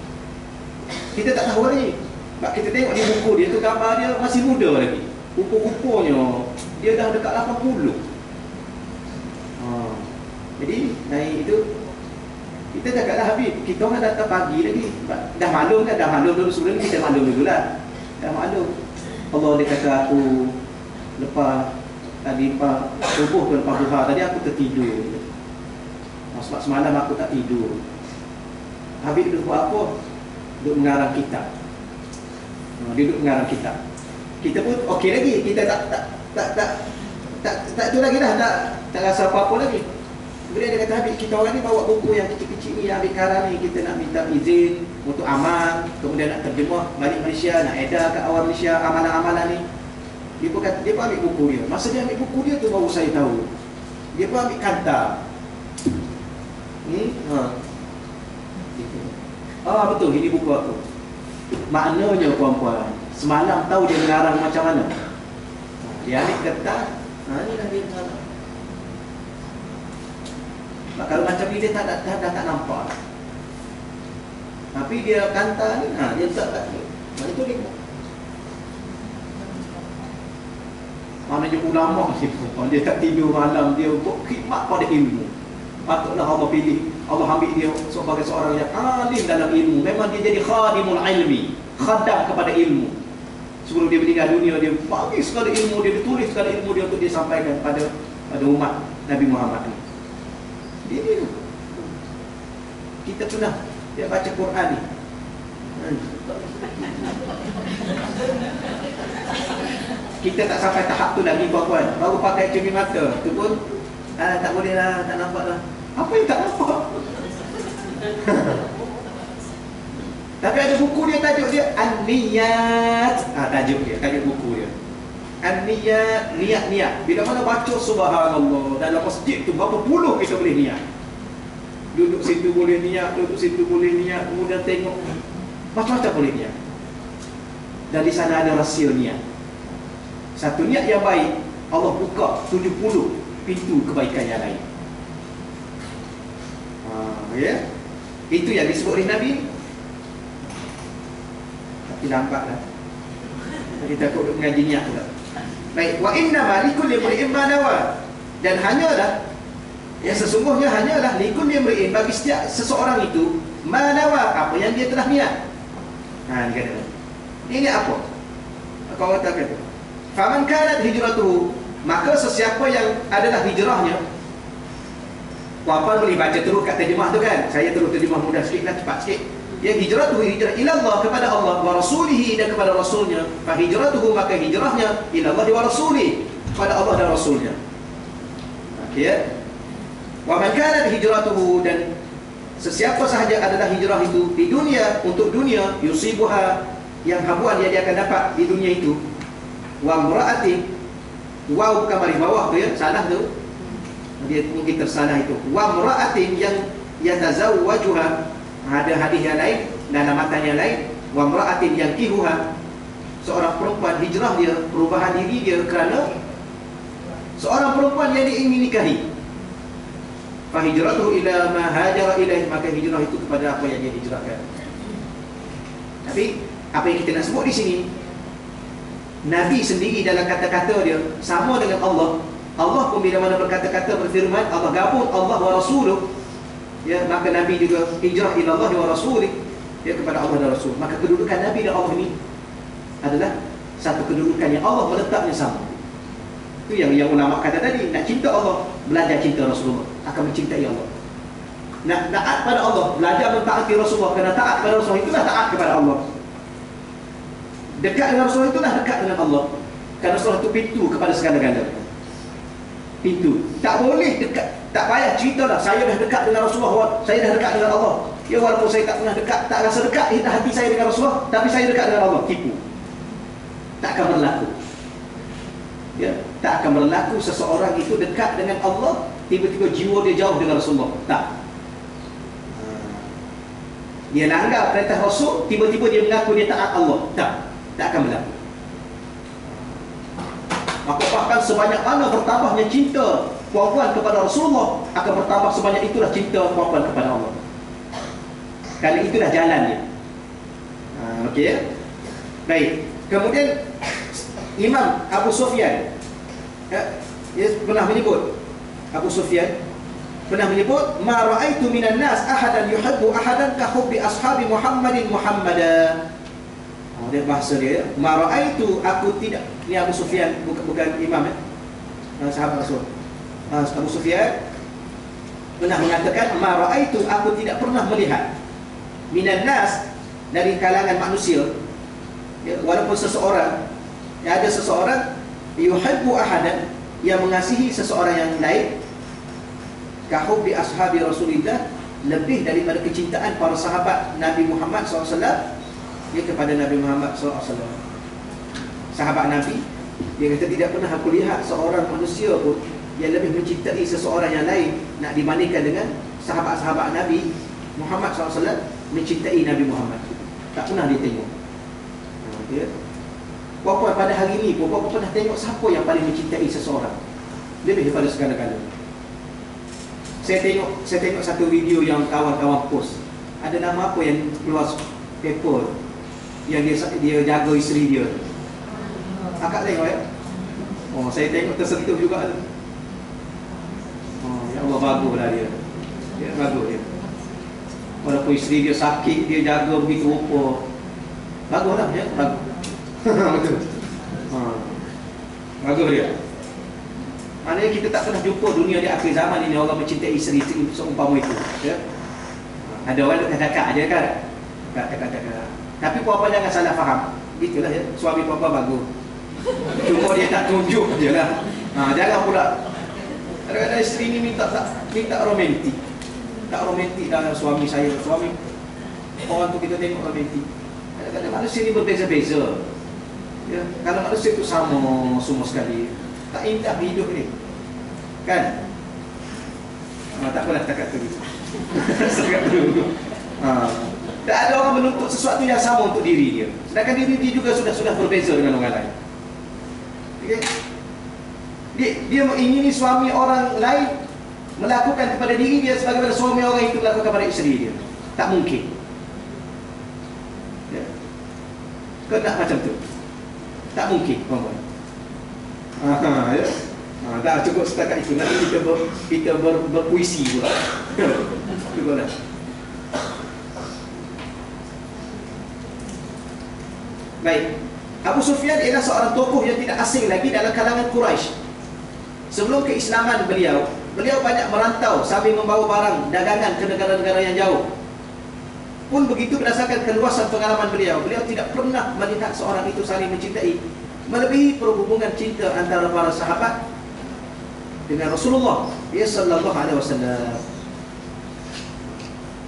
A: Kita tak tahu lagi. Sebab kita tengok di buku dia tu, gambar dia masih muda lagi. Rupa-rupanya dia dah dekat 80. Jadi naik itu, kita cakaplah Habib, kita orang datang pagi lagi. Dah maklum kan, dah maklum dulu sebelum ni, kita maklum dulu lah. Dah maklum. Allah dia kata aku lepas tadi subuh ke lepas duha tadi aku tertidur. Sebab semalam aku tak tidur. Habib duduk buat apa? Duduk mengarang kitab. Dia duduk mengarang kitab. Kita pun okey lagi, kita tak tu lagi dah, tak rasa apa-apa lagi. Kemudian dia kata Habib, kita orang ni bawa buku yang kecil-kecil ni, yang Habib karang ni, kita nak minta izin untuk amal, kemudian nak terjemah balik Malaysia, nak edar kat awal Malaysia amalan-amalan ni. Dia pun ambil buku dia. Masa dia ambil buku dia tu baru saya tahu. Dia pun ambil kanta. Betul, ini buku aku. Maknanya puan-puan, semalam tahu dia mengarang macam mana. Dia ambil kertas. Ini dah dia mengarang. Kalau macam ni dia tak nampak. Tapi dia kanta ni, dia tak mana tu dia. Maknanya ulama dia tak tidur malam, dia buat khidmat pada ilmu. Patutlah Allah pilih, Allah ambil dia sebagai seorang yang alim dalam ilmu. Memang dia jadi khadimul ilmi, khadam kepada ilmu. Sebelum dia meninggal dunia, dia bagi segala ilmu dia, tulis segala ilmu dia untuk dia sampaikan pada umat Nabi Muhammad ni. Dia kita pernah dia baca Quran ni. Kita tak sampai tahap tu lagi puan-puan. Baru pakai cermin mata tu pun tak boleh lah, tak nampak lah. Apa yang tak nampak? Tapi ada buku dia, tajuk dia An-Niyat. Tajuk buku dia An-Niyat, niat-niat. Bila mana baca subhanallah dalam masjid tu, berapa puluh kita boleh niat. Duduk situ boleh niat, duduk situ boleh niat, kemudian tengok macam-macam boleh niat. Dan di sana ada rahsia niat. Satu niat yang baik, Allah buka 70 pintu kebaikan yang lain. Ya, itu yang disebut oleh Nabi. Tapi nampaklah kita takut duk mengaji niat pula. Baik, wa inna ma likulli imrin ma nawa. Dan hanyalah Yang sesungguhnya hanyalah likul imri'in, bagi setiap seseorang itu manawa, apa yang dia telah niat. Dia kata ini apa? Kau katakan faman kanat hijratuhu, maka sesiapa yang adalah hijrahnya. Puan-puan boleh baca terus kat terjemah tu kan. Saya terus terjemah mudah sikit lah, cepat sikit. Ya, hijratuhu, hijrah ila Allah, kepada Allah, wa rasulihi, dan kepada rasulnya. Fa hijratuhu, maka hijrahnya ila Allah wa rasulih, kepada Allah dan rasulnya. Ya. Wa man kanat hijratuhu, dan sesiapa sahaja adalah hijrah itu di dunia, untuk dunia, yusibuha, yang habuan yang dia akan dapat di dunia itu. Wa mura'atin, waw bukan baris bawah tu ya, salah tu. Dia mungkin tersalah itu. Wa mura'atin, yang yatazawwajuha, ada hadis yang lain, dalam matan yang lain. Wa mura'atin yang kihuha, seorang perempuan hijrah dia, perubahan diri dia kerana seorang perempuan yang dia ingin nikahi. Fa hijratuhu ila ma hajara ilaih, maka hijrah itu kepada apa yang dia hijrahkan. Tapi apa yang kita nak sebut di sini, Nabi sendiri dalam kata-kata dia sama dengan Allah. Allah pun bila mana berkata-kata, berfirman, Allah gabung Allah wa rasuluh, ya, maka Nabi juga hijrah ila Allah wa rasulih, ya, kepada Allah dan Rasul. Maka kedudukan Nabi dan Allah ini adalah satu kedudukan yang Allah meletaknya sama. Itu yang ulama kata tadi, nak cinta Allah, belajar cinta Rasulullah, akan mencintai Allah. Nak taat pada Allah, belajar mentaati Rasulullah, kerana taat pada Rasulullah itulah taat kepada Allah. Dekat dengan Rasulullah itulah dekat dengan Allah, kerana Rasulullah itu pintu kepada segala-galanya. Pintu. Tak boleh dekat, tak payah cerita lah, saya dah dekat dengan Rasulullah, saya dah dekat dengan Allah. Ya, walaupun saya tak pernah dekat, tak rasa dekat hati saya dengan Rasulullah, tapi saya dekat dengan Allah. Tipu. Tak akan berlaku. Ya, tak akan berlaku seseorang itu dekat dengan Allah, tiba-tiba jiwa dia jauh dengan Rasulullah. Tak. Dia langgar perintah Rasul, tiba-tiba dia mengaku dia taat Allah. Tak akan berlaku. Maka bahkan sebanyak mana bertambahnya cinta puan-puan kepada Rasulullah, akan bertambah sebanyak itulah cinta puan-puan kepada Allah. Kerana itulah jalannya. Okey ya. Baik. Kemudian Imam Abu Sufyan, dia pernah menyebut, Abu Sufyan pernah menyebut, ma ra'aitu minan nas ahadan yuhibbu ahadan ka hubbi ashabi Muhammadin Muhammadan. Dia bahasa dia, ma ra'aitu, aku tidak. Ni Abu Sufyan, bukan imam ya, sahabat Rasul. Abu Sufyan pernah mengatakan, ma ra'aitu, aku tidak pernah melihat, minan nas, dari kalangan manusia, ya, walaupun seseorang, ya, ada seseorang yuhibbu ahadan, yang mengasihi seseorang yang lain, ka hubbi ashabi Rasulillah, lebih daripada kecintaan para sahabat Nabi Muhammad SAW, dia kepada Nabi Muhammad SAW. Sahabat Nabi, dia kata tidak pernah aku lihat seorang manusia pun yang lebih mencintai seseorang yang lain nak dibandingkan dengan sahabat-sahabat Nabi Muhammad SAW mencintai Nabi Muhammad. Tak pernah dia tengok. Ya. Puan-puan pada hari ini pun, puan-puan pernah tengok siapa yang paling mencintai seseorang lebih daripada segala-galanya? Saya tengok satu video yang kawan-kawan post. Ada nama apa yang keluar paper, yang dia jaga isteri dia. Akak tengok ya? Oh, saya tengok tersentuh juga. Oh, ya Allah, baguslah dia. Ya, bagus dia. Walaupun isteri dia sakit, dia jaga begitu rupa. Baguslah ya, bagus. Betul. Bagus dia. Maknanya kita tak pernah jumpa dunia di akhir zaman ini orang mencintai isteri-isteri seumpama itu, ya. Ada orang dekat-dekat aja kan. Dekat-dekat. Tapi puan-puan jangan salah faham. Itulah ya, suami puan-puan bagus. Cuma dia tak tunjuk je lah. Jangan pula kadang-kadang isteri ni minta romantik. Tak romantik dah suami saya. Suami orang tu kita tengok romantik. Kadang-kadang manusia ni berbeza-beza. Ya, kalau manusia tu sama semua sekali, tak indah hidup ni. Kan? Tak apalah setakat tu. Setakat tu. Tak ada orang menuntut sesuatu yang sama untuk diri dia, sedangkan diri dia juga sudah berbeza dengan orang lain. Okay? Dia mengingini suami orang lain melakukan kepada diri dia sebagaimana suami orang itu melakukan kepada isteri dia. Tak mungkin. Ya. Kau tak macam tu? Tak mungkin, puan-puan. Ya. Tak cukup setakat itu. Nanti kita berpuisi pula. Cukup dah. Baik. Abu Sufyan ialah seorang tokoh yang tidak asing lagi dalam kalangan Quraisy. Sebelum keislaman beliau banyak merantau sambil membawa barang dagangan ke negara-negara yang jauh. Pun begitu, berdasarkan keluasan pengalaman beliau tidak pernah melihat seorang itu saling mencintai melebihi perhubungan cinta antara para sahabat dengan Rasulullah sallallahu alaihi wasallam.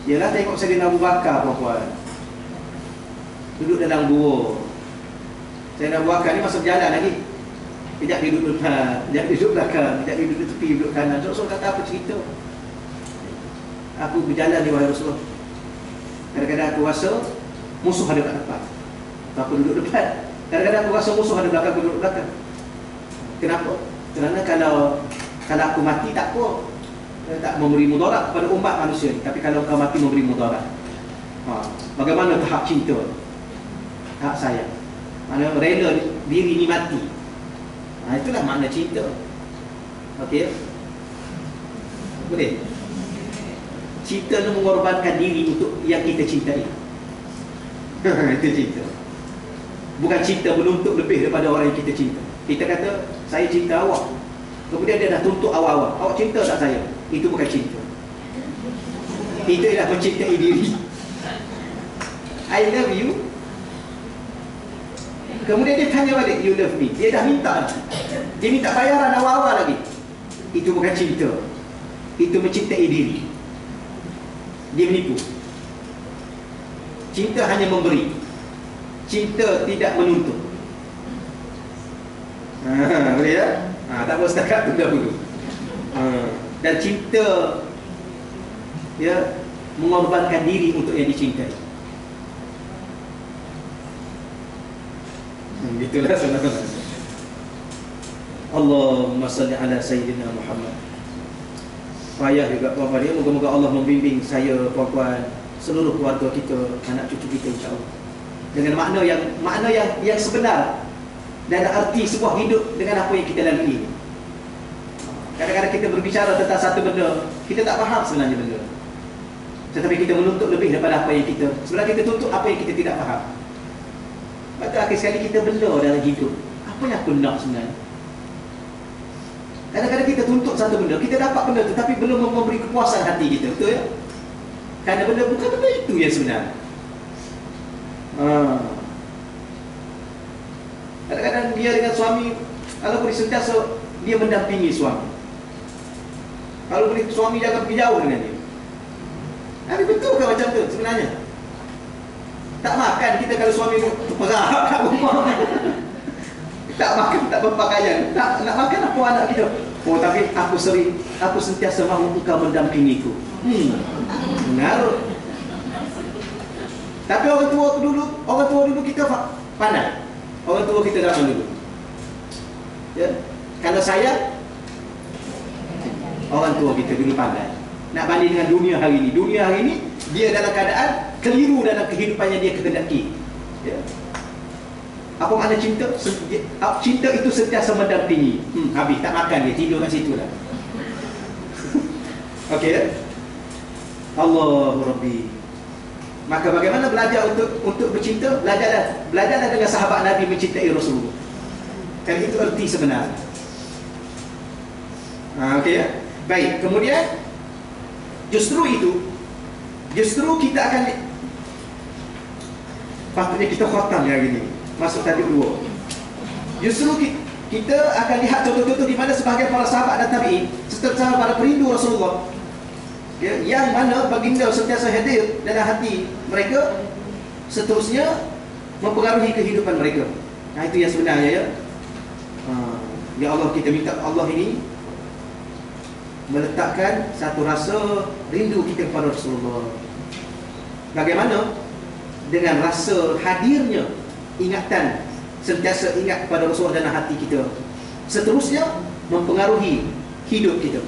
A: Ialah tengok Sayyidina Abu Bakar, puan-puan, duduk dalam gua. Sayyidina Abu Bakar ni masa berjalan lagi, kejap dia duduk depan, kejap dia duduk belakang, kejap dia duduk tepi, duduk kanan. Rasul kata, apa cerita? Aku berjalan ni, wahai Rasulullah. Kadang-kadang aku rasa musuh ada kat depan, aku duduk depan. Kadang-kadang aku rasa musuh ada belakang, aku duduk belakang. Kenapa? Kerana kalau aku mati tak apa, tak memberi mudarat kepada umat manusia ni. Tapi kalau kau mati memberi mudarat. Bagaimana tahap cinta, tahap sayang, mana rela diri ni mati. Itulah makna cinta. Okey, boleh? Cinta tu mengorbankan diri untuk yang kita cintai. Itu cinta. Bukan cinta menuntut lebih daripada orang yang kita cinta. Kita kata, saya cinta awak, kemudian dia dah tuntut awak-awak, awak cinta tak saya? Itu bukan cinta. Itu ialah mencintai diri. I love you. Kemudian dia tanya balik, you love me. Dia dah minta, dia minta bayaran awal-awal lagi. Itu bukan cinta. Itu mencintai diri. Dia menipu. Cinta hanya memberi, cinta tidak menuntut. Boleh ya? Tak boleh setakat tu dahulu. Dan cinta, ya, mengorbankan diri untuk yang dicintai. Itulah sebenarnya. Allahumma salli ala Sayyidina Muhammad. Payah juga puan-puan dia. Moga-moga Allah membimbing saya, puan-puan, seluruh keluarga kita, anak cucu kita, insya-Allah, dengan makna yang sebenar dan arti sebuah hidup dengan apa yang kita lalui. Kadang-kadang kita berbicara tentang satu benda, kita tak faham sebenarnya benda, tetapi kita menuntut lebih daripada apa yang kita sebenarnya kita tuntut, apa yang kita tidak faham. Betul, akhir sekali kita bela dalam hidup. Apa yang aku nak sebenarnya? Kadang-kadang kita tuntut satu benda, kita dapat benda tu, tapi belum memberi kepuasan hati kita. Betul ya? Kerana benda bukan benda itu yang sebenarnya. Kadang-kadang dia dengan suami, kalau boleh sentiasa dia mendampingi suami, kalau boleh suami jangan pergi jauh dengan dia. Tapi betul ke macam tu sebenarnya? Tak makan kita kalau suami terperah kat rumah. Tak makan, tak berpakaian, nak makan apa anak kita? Oh, tapi aku sentiasa mahu engkau mendampingiku. Benar. Tapi orang tua dulu kita pandai. Orang tua kita zaman dulu, ya, kalau saya, orang tua kita dulu pandai. Nak banding dengan dunia hari ini, dia dalam keadaan keliru dalam kehidupannya dia kehendaki. Ya. Apa makna cinta? Cinta itu sentiasa mendampingi. Habis tak makan dia, tidur kat situ lah. Okey. Allahu Rabbi. Maka bagaimana belajar untuk bercinta? Belajarlah dengan sahabat Nabi mencintai Rasulullah. Kan itu erti sebenar. Okey ya. Baik, kemudian justru kita akan patutnya kita khatam hari ini. Masuk tadi dua. Justru kita akan lihat contoh-contoh di mana sebahagian para sahabat dan tabi'in serta para perindu Rasulullah, ya, yang mana baginda sentiasa hadir dalam hati mereka, seterusnya mempengaruhi kehidupan mereka. Itu yang sebenarnya, ya. Ya Allah, kita minta Allah ini meletakkan satu rasa rindu kita kepada Rasulullah. Bagaimana? Dengan rasa hadirnya ingatan, sentiasa ingat kepada Rasulullah dalam hati kita, seterusnya mempengaruhi hidup kita.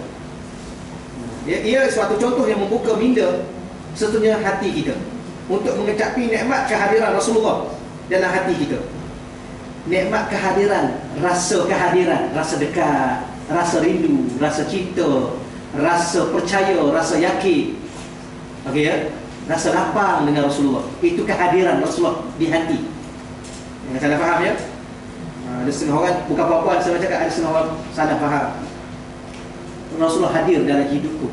A: Ia suatu contoh yang membuka minda seterusnya hati kita untuk mengecapi nikmat kehadiran Rasulullah dalam hati kita. Nikmat kehadiran, rasa dekat, rasa rindu, rasa cinta, rasa percaya, rasa yakin. Okey ya? Rasa lapang dengan Rasulullah. Itu kehadiran Rasulullah di hati. Yang salah faham ya? Ada setengah orang, bukan apa-apa saya cakap, ada setengah orang salah faham. Rasulullah hadir dalam hidupku.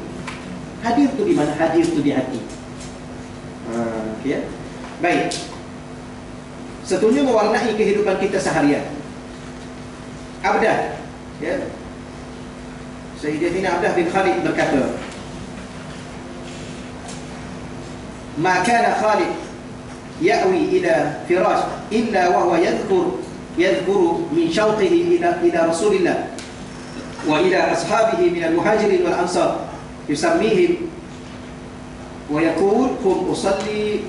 A: Hadir tu di mana? Hadir tu di hati. Okey ya? Baik. Seterusnya mewarnai kehidupan kita seharian. Abdah, ya. Sayyidatina Abdah bin Khalid berkata, "Ma kana Khalid ya'wi ila firash illa wa huwa yadhkuru min syauqihi ila Rasulillah wa ila ashabihi min al-muhajirin wal ansar yusammihim wa yaqul qum usalli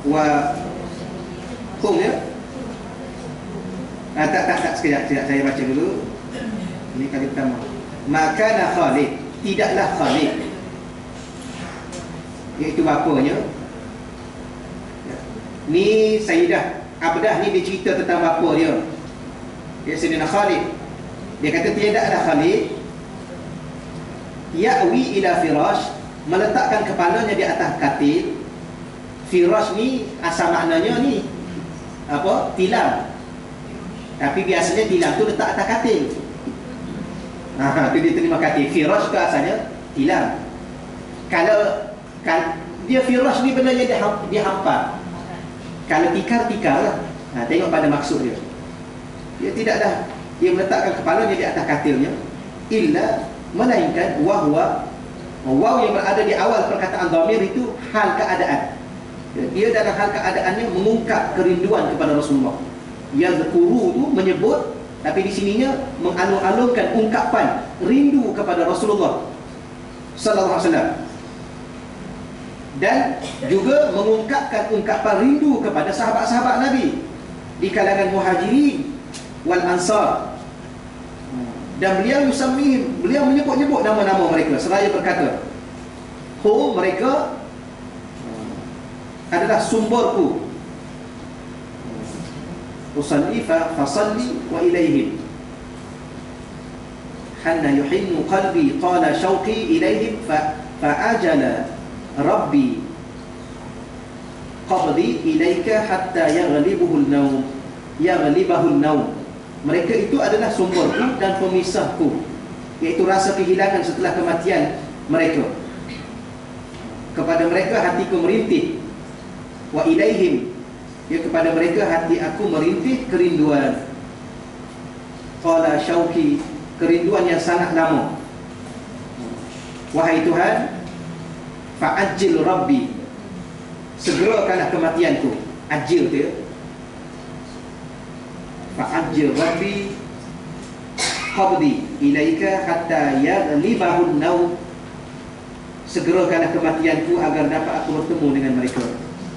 A: wa qum ya." Tak sekejap saya baca dulu. Ini kali pertama. Maka Khalid, tidaklah Khalid, iaitu bapanya. Ni Sayyidah Abdah ni dia cerita tentang bapa dia. Dia Sayyidina Khalid. Dia kata tidaklah Khalid ya'wi ila firash, meletakkan kepalanya di atas katil. Firash ni asal maknanya ni apa? Tilam. Tapi biasanya tilam tu letak atas katil. Tu dia terima katil. Firash tu asalnya tilam. Kalau dia firash ni benarnya dia hampa. Kalau tikar lah. Tengok pada maksud dia. Dia tidaklah dia meletakkan kepalanya di atas katilnya, illa, melainkan waw yang berada di awal perkataan dhamir itu hal keadaan. Dia dalam hal keadaannya mengungkap kerinduan kepada Rasulullah. Yadhkuru tu menyebut, tapi di sininya mengalung-alungkan ungkapan rindu kepada Rasulullah sallallahu alaihi wasallam, dan juga mengungkapkan ungkapan rindu kepada sahabat-sahabat Nabi di kalangan Muhajirin wal Ansar. Dan beliau menyebut-nyebut nama-nama mereka seraya berkata, mereka adalah sumberku. Usalli fasalli wa ilaihim hanna yuhinnu qalbi qala syauqi ilaihim fa'ajala rabbi qabdi ilaika hatta yaghlibahu an-nawm. Mereka itu adalah sumberku dan pemisahku, iaitu rasa kehilangan setelah kematian mereka. Kepada mereka hatiku merintih. Wa ilaihim, kepada mereka hati aku merintih kerinduan. Qala syauqi, kerinduan yang sangat lama. Wahai Tuhan, fa'ajil rabbi, segerakanlah kematianku. Ajil tu ya. Fa'ajil rabbi qabdi ilaika hatta yaghlibahu an-nawm, segerakanlah kematianku agar dapat aku bertemu dengan mereka.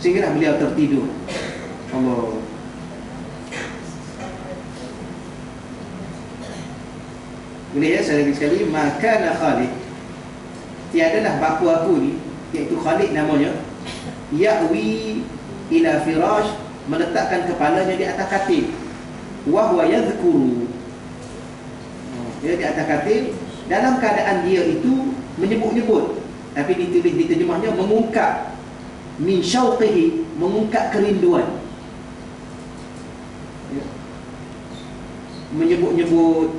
A: Sehinggalah beliau tertidur. Allah. Boleh ya saya lagi sekali. Maka Khalid, tiadalah bapa aku ni, iaitu Khalid namanya, ya'wi ila firash, meletakkan kepalanya di atas katil, wa huwa yadhkuru, dia di atas katil dalam keadaan dia itu menyebut-nyebut, tapi diterjemahnya mengungkap, min syauqihi, mengungkap kerinduan, menyebut-nyebut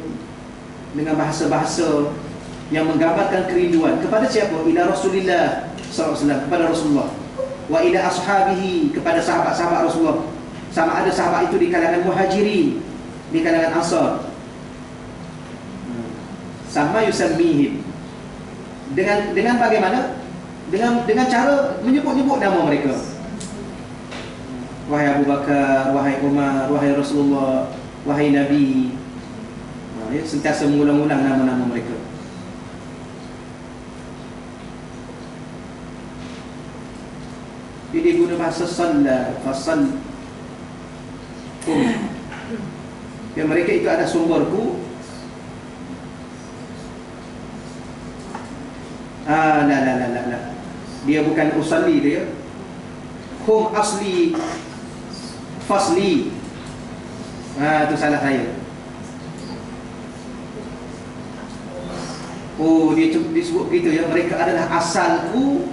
A: dengan bahasa-bahasa yang menggambarkan kerinduan kepada siapa? Ila Rasulillah sallallahu alaihi wasallam, kepada Rasulullah. Wa ila ashabihi, kepada sahabat-sahabat Rasulullah, sama ada sahabat itu di kalangan Muhajirin, di kalangan Ansar. Sama yusammihim, dengan bagaimana? Dengan cara menyebut-nyebut nama mereka. Wahai Abu Bakar, wahai Umar, wahai Rasulullah, wahai Nabi. Sentiasa mengulang-ulang nama-nama mereka. Jadi guna bahasa salla, fasal. Yang mereka itu ada sumberku. La. Dia bukan usalli dia. Hum asli fasli. Itu salah saya. Oh, dia disebut begitu ya, mereka adalah asalku,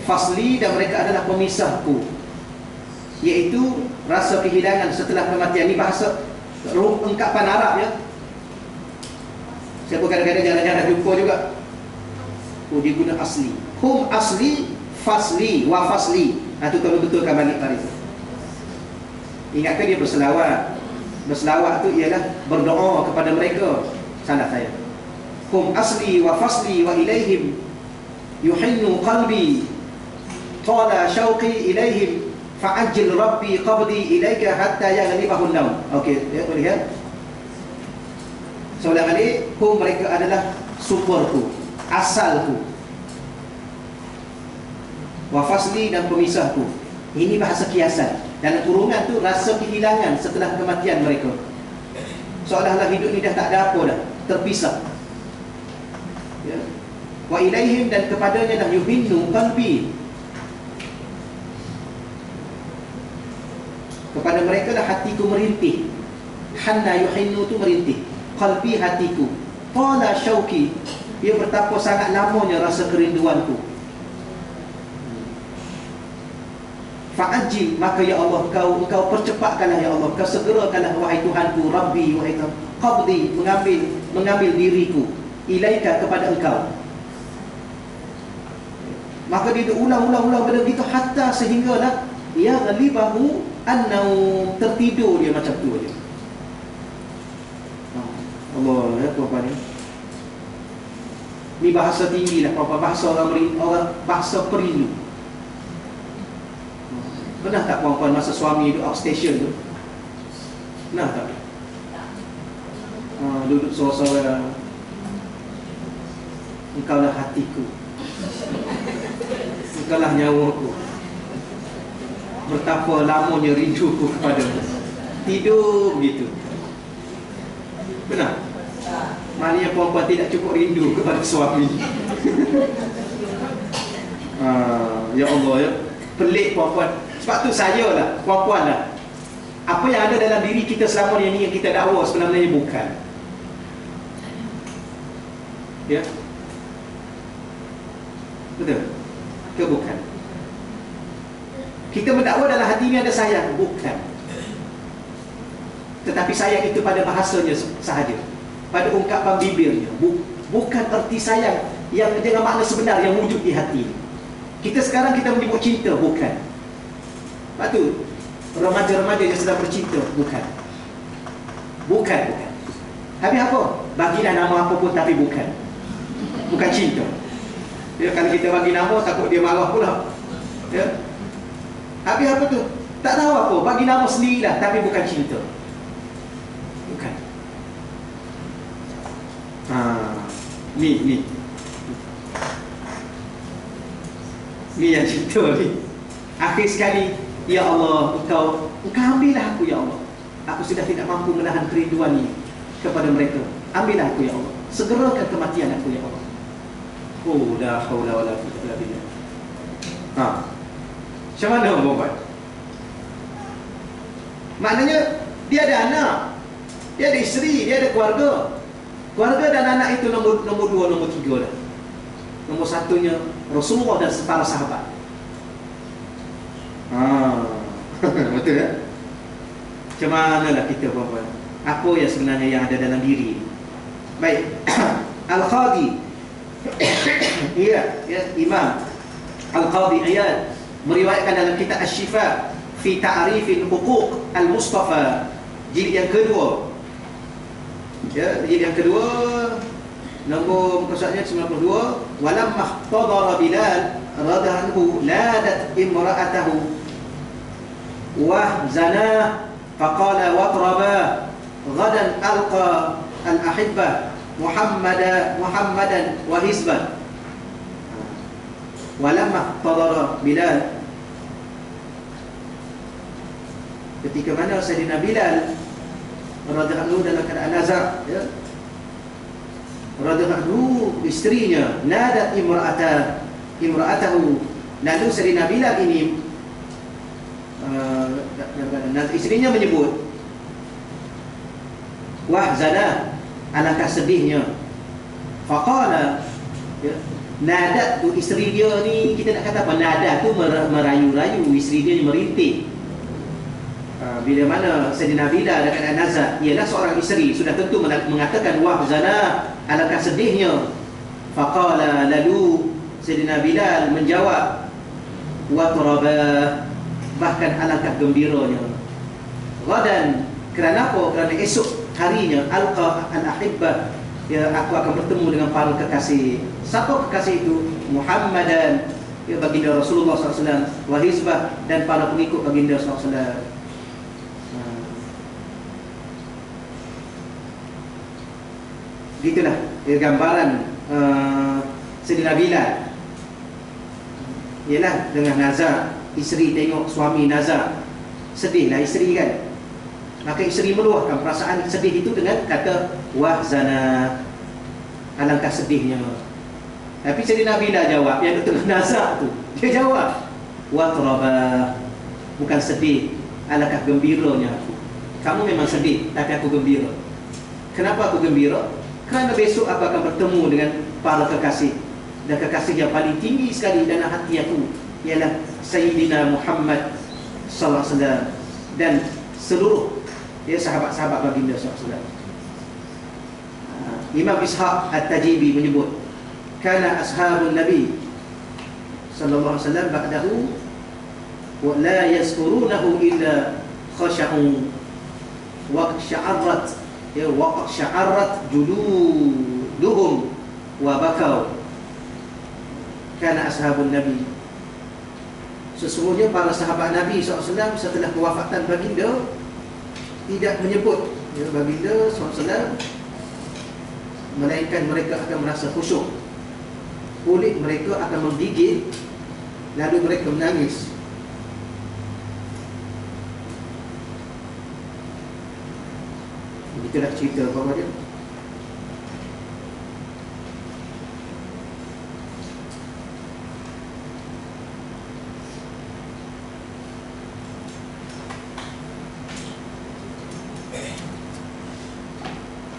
A: fasli, dan mereka adalah pemisahku, iaitu rasa kehilangan setelah kematian. Ini bahasa ungkapan Arab ya. Saya pun kadang-kadang jarang-jarang jumpa juga. Oh, dia guna asli. Hum asli, fasli, wa fasli. Itu kalau betulkan balik tadi. Ingatkan dia berselawat. Berselawat tu ialah berdoa kepada mereka. Salah saya. Hum asli wa fasli wa ilaihim yuhinnu qalbi tala syauqi ilaihim fa'ajil rabbi qabdi ilaika hatta yaghlibahu an-nawm. Okey, ya boleh lihat. Soalan balik, hum mereka adalah sumberku, asalku, wa fasli dan pemisahku. Ini bahasa kiasan. Dan kurungan tu rasa kehilangan setelah kematian mereka. Seolah-olah hidup ni dah tak ada apa dah, terpisah. Ya. Wa ilaihim, dan kepadanya dah yuhinnu qalbi. Kepada mereka lah hatiku merintih. Hanna yuhinnu tu merintih. Qalbi, hatiku. Tala syauqi, ia betapa sangat lamanya rasa kerinduanku. Fa'ajil, maka ya Allah, engkau percepatkanlah ya Allah, engkau segerakanlah wahai Tuhanku, Rabbi, wahai Tuhan. Qabdi, mengambil diriku, ilaika, kepada engkau. Maka dia ulang-ulang benda begitu hatta sehinggalah ya ghalibahu an-naum, tertidur dia macam tu aja. Allah ya puan-puan ni. Ni bahasa tinggi lah puan-puan, bahasa orang bahasa perindu. Pernah tak puan-puan masa suami duduk outstation tu? Pernah tak? Duduk sorang-sorang. Engkaulah hatiku, engkaulah nyawaku, betapa lamanya rinduku kepadamu. Tidur begitu. Benar? Maknanya perempuan tidak cukup rindu kepada suami. Ya Allah ya. Pelik perempuan. Sebab tu saya lah, perempuan lah, apa yang ada dalam diri kita selama ni yang kita dakwa sebenarnya bukan. Ya. Betul? Ke bukan? Kita mendakwa dalam hati ini ada sayang, bukan. Tetapi sayang itu pada bahasanya sahaja, pada ungkapan bibirnya, bukan erti sayang yang dengan makna sebenar yang wujud di hati. Kita sekarang kita menyebut cinta, bukan. Lepas tu remaja-remaja yang sedang bercinta, bukan. Habis apa? Bagilah nama apa pun, tapi bukan cinta. Ya, kalau kita bagi nama takut dia marah pula. Ya. Habis apa tu? Tak tahu apa, bagi nama sendirilah, tapi bukan cinta. Bukan. Ni yang cinta ni. Akhir sekali, ya Allah, engkau ambillah aku ya Allah. Aku sudah tidak mampu menahan kerinduan ini kepada mereka. Ambillah aku ya Allah. Segerakan kematian aku ya Allah. Oh, la haula wala quwwata illa billah. Macam mana orang buat? Maknanya dia ada anak, dia ada isteri, dia ada keluarga. Keluarga dan anak itu nombor 2, nombor 3 dah. Nombor 1-nya Rasulullah dan para sahabat. Betul ya? Macam manalah kita puan-puan? Apa yang sebenarnya yang ada dalam diri? Baik. Al-Qadi Imam Al-Qadi Iyad meriwayatkan dalam kitab Asy-Syifa fi Ta'rifil Huquq Al-Mustafa, jilid yang kedua. Ya, jilid yang kedua, nombor muka suratnya 92. Walamma ihtadara Bilal radhiyallahu ladat imra'atahu wa zana faqala watraba ghadan alqa al-ahibbah Muhammadan wa hizban. Walamma ihtadara Bilal, ketika mana Sayyidina Bilal radhiyallahu dalam keadaan nazar, ya, radhiyallahu isterinya nadat imra'atahu, lalu Sayyidina Bilal ini isterinya menyebut, wah zana, alangkah sedihnya, Faqala, ya, nada tu isteri dia ni, kita nak kata apa, nada tu merayu-rayu, isteri dia ni merintih. Bila mana Sayyidina Bilal dekat nazar, ialah seorang isteri, sudah tentu mengatakan wah zana, alangkah sedihnya. Faqala, lalu Sayyidina Bilal menjawab, wa turabah, bahkan alangkah gembiranya. Ghadan, kerana apa? Kerana esok harinya alqa al-ahibbah, ya, aku akan bertemu dengan para kekasih. Siapa kekasih itu? Muhammadan, ya, baginda Rasulullah SAW, wa hizbah, dan para pengikut baginda SAW. Gitulah ya, gambaran Sayyidina Bilal. Ialah dengan nazar, isteri tengok suami nazar, sedihlah isteri kan. Maka isteri meluahkan perasaan sedih itu dengan kata wah zana, alangkah sedihnya. Tapi Sayyidina Bilal jawab, yang tengah nazar tu, dia jawab wa turabah, bukan sedih, alangkah gembiranya aku. Kamu memang sedih, tapi aku gembira. Kenapa aku gembira? Kerana besok aku akan bertemu dengan para kekasih, dan kekasih yang paling tinggi sekali dalam hati aku ialah Sayyidina Muhammad sallallahu alaihi wasallam dan seluruh ya sahabat-sahabat baginda sallallahu alaihi wasallam. Imam Ishaq At-Tajibi menyebut, kana ashabun Nabi sallallahu alaihi wasallam ba'dahu wa la yazkurunahu illa khasha'un wa sya'arat, ya, wa sya'arat juluduhum wa bakau. Kana ashabun Nabi, sesungguhnya para sahabat Nabi SAW setelah kewafatan baginda tidak menyebut ya, baginda SAW, melainkan mereka akan merasa khusyuk, kulit mereka akan menggigil, lalu mereka menangis. Itulah cerita apa dia.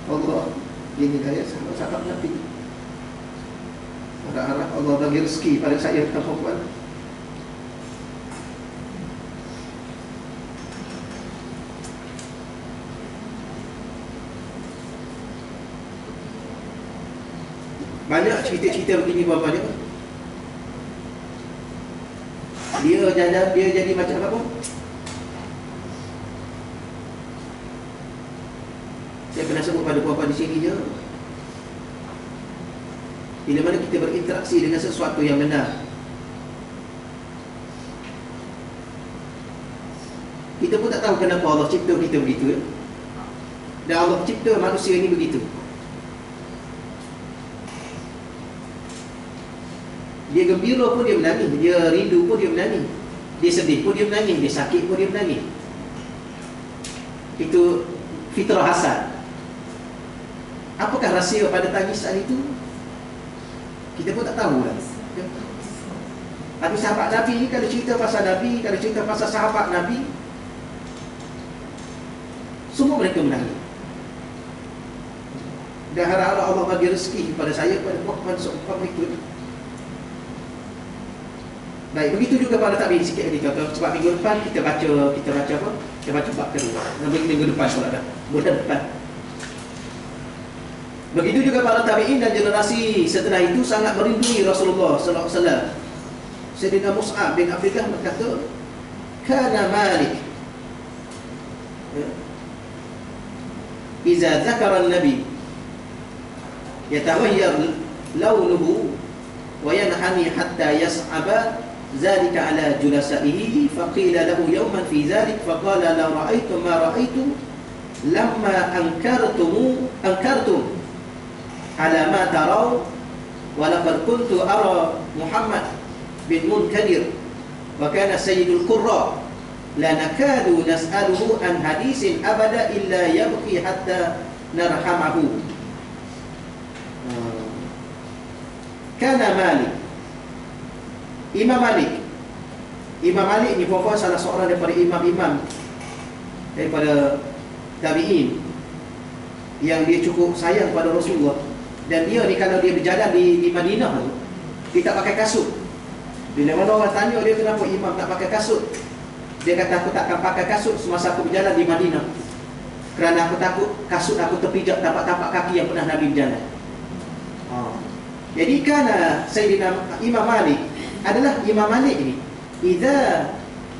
A: Allah ini gaya sahabat Nabi. Harap Allah bagi rezeki pada saya dan perempuan. Banyak cerita-cerita begini bapa dia. Dia jadi macam apa? Saya pernah sebut pada puan-puan di sini je. Bila mana kita berinteraksi dengan sesuatu yang benar, kita pun tak tahu kenapa Allah cipta kita begitu ya? Dan Allah cipta manusia ini begitu. Dia gembira pun dia menangis, dia rindu pun dia menangis, dia sedih pun dia menangis, dia sakit pun dia menangis. Itu fitrah hasad. Apakah rahsia pada tangisan itu? Kita pun tak tahu lah. Tapi sahabat Nabi ni, kalau cerita pasal Nabi, kalau cerita pasal sahabat Nabi, semua mereka menangis. Dan harap Allah bagi rezeki kepada saya, kepada puan-puan seumpama itu. Baik, begitu juga pada tabi'in sikit lagi contoh. Sebab minggu depan kita baca apa? Kita baca bab kedua. Minggu depan pula dah. Bulan depan. Begitu juga para tabi'in dan generasi setelah itu sangat merindui Rasulullah sallallahu alaihi wasallam. Sayyidina Mus'ab bin Abdullah berkata, kana Malik iza zakara an-nabi yataghayyar launuhu wa yanhani hatta yas'aba ذلك على جلسائه فقيل له يوما في ذلك فقال لو رأيتم ما رأيت لما أنكرتم على ما تروا ولقد كنت أرى محمد بن منكدر وكان سيد القراء لا نكاد نسأله عن حديث أبدا إلا يبكي حتى نرحمه. كان مالك Imam Malik ni puan-puan salah seorang daripada imam-imam daripada tabi'in yang dia cukup sayang pada Rasulullah Dan dia ni kalau dia berjalan di Madinah tu, dia tak pakai kasut. Bila mana orang tanya dia kenapa imam tak pakai kasut, dia kata aku tak akan pakai kasut semasa aku berjalan di Madinah, kerana aku takut kasut aku terpijak tapak-tapak kaki yang pernah Nabi berjalan. Jadi kan Sayyidina Imam Malik adalah Imam Malik ini, idza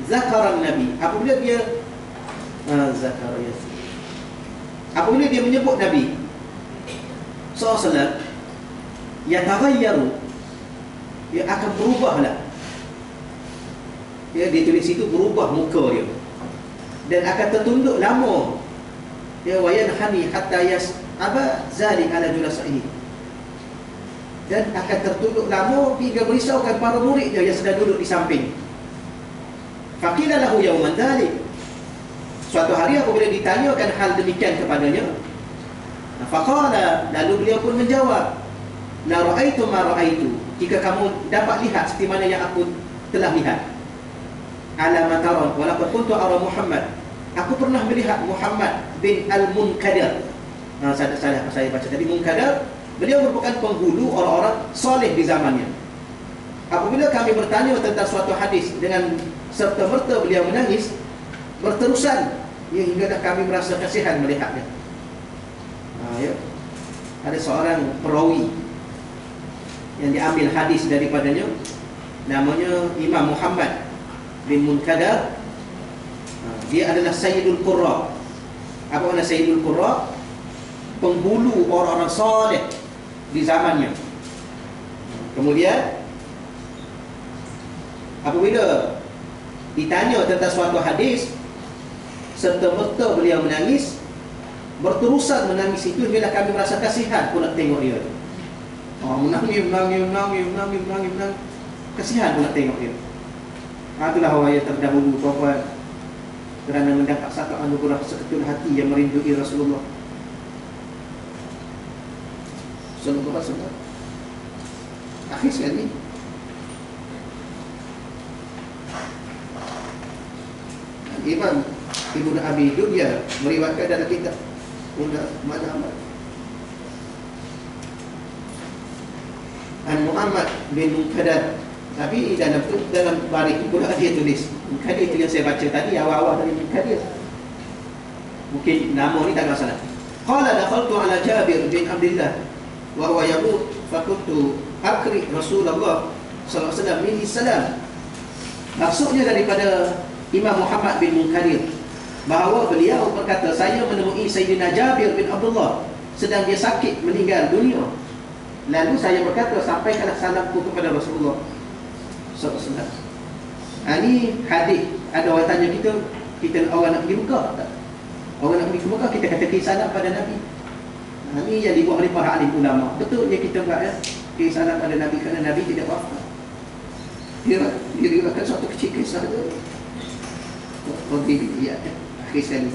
A: zakara Nabi, apabila dia zakara ya, apabila dia menyebut Nabi SAW, yataghayyaru, dia akan berubahlah. Ya, dia tulis situ berubah muka dia dan akan tertunduk lama. Ya, wayanhani hatta aba zalik ala julasaihi, dan akan tertunduk lama hingga merisaukan para muridnya yang sedang duduk di samping. Faqila lahu yawman dzalik, suatu hari apabila ditanyakan hal demikian kepadanya, faqala, lalu beliau pun menjawab, la ra'aitu ma ra'aitu, jika kamu dapat lihat seperti mana yang aku telah lihat, ala ma tara wa laqad kuntu ara Muhammad, aku pernah melihat Muhammad bin Al-Munkadir. Saya baca tadi Munkadir, beliau merupakan penghulu orang-orang soleh di zamannya. Apabila kami bertanya tentang suatu hadis, dengan serta-merta beliau menangis berterusan, ya, hingga dah kami merasa kasihan melihatnya. Ya. Ada seorang perawi yang diambil hadis daripadanya, namanya Imam Muhammad bin Munkadir. Dia adalah Sayyidul Qurra. Apa makna Sayyidul Qurra? Penghulu orang-orang soleh di zamannya. Kemudian apabila ditanya tentang suatu hadis, serta-merta beliau menangis, berterusan menangis itu bila kami merasa kasihan pun nak tengok dia. Menangis, kasihan pun nak tengok dia. Itulah orang yang terdahulu, tuan-tuan, kerana mendapat satu anugerah seketul hati yang merindui Rasulullah sallallahu alaihi wasallam. Akhir sekali, Imam Ibnu Abi Dunya meriwayatkan dalam kitab Madhab an Muhammad bin Munkadir, tapi dalam baris itu pula dia tulis Munkadir itu yang saya baca tadi, awal-awal dari Munkadir. Mungkin nama ni tak ada masalah. Qala dakhaltu ala Jabir bin Abdullah wa huwa yaqul fakuntu akri Rasulullah sallallahu alaihi wasallam min salam. Maksudnya daripada Imam Muhammad bin Munkadir, bahawa beliau berkata, saya menemui Sayyidina Jabir bin Abdullah sedang dia sakit meninggal dunia. Lalu saya berkata, sampaikanlah salamku kepada Rasulullah sallallahu alaihi wasallam. Ini hadis. Ada orang tanya kita orang nak pergi Mekah tak? Orang nak pergi ke Mekah, kita kata salam pada Nabi. Ini yang dibuat oleh para alim ulama. Betul dia kita buat, ya, salam pada Nabi kerana Nabi tidak wafat. Dia akan suatu kecil kisah tu. Qadi Iyad, akhir sekali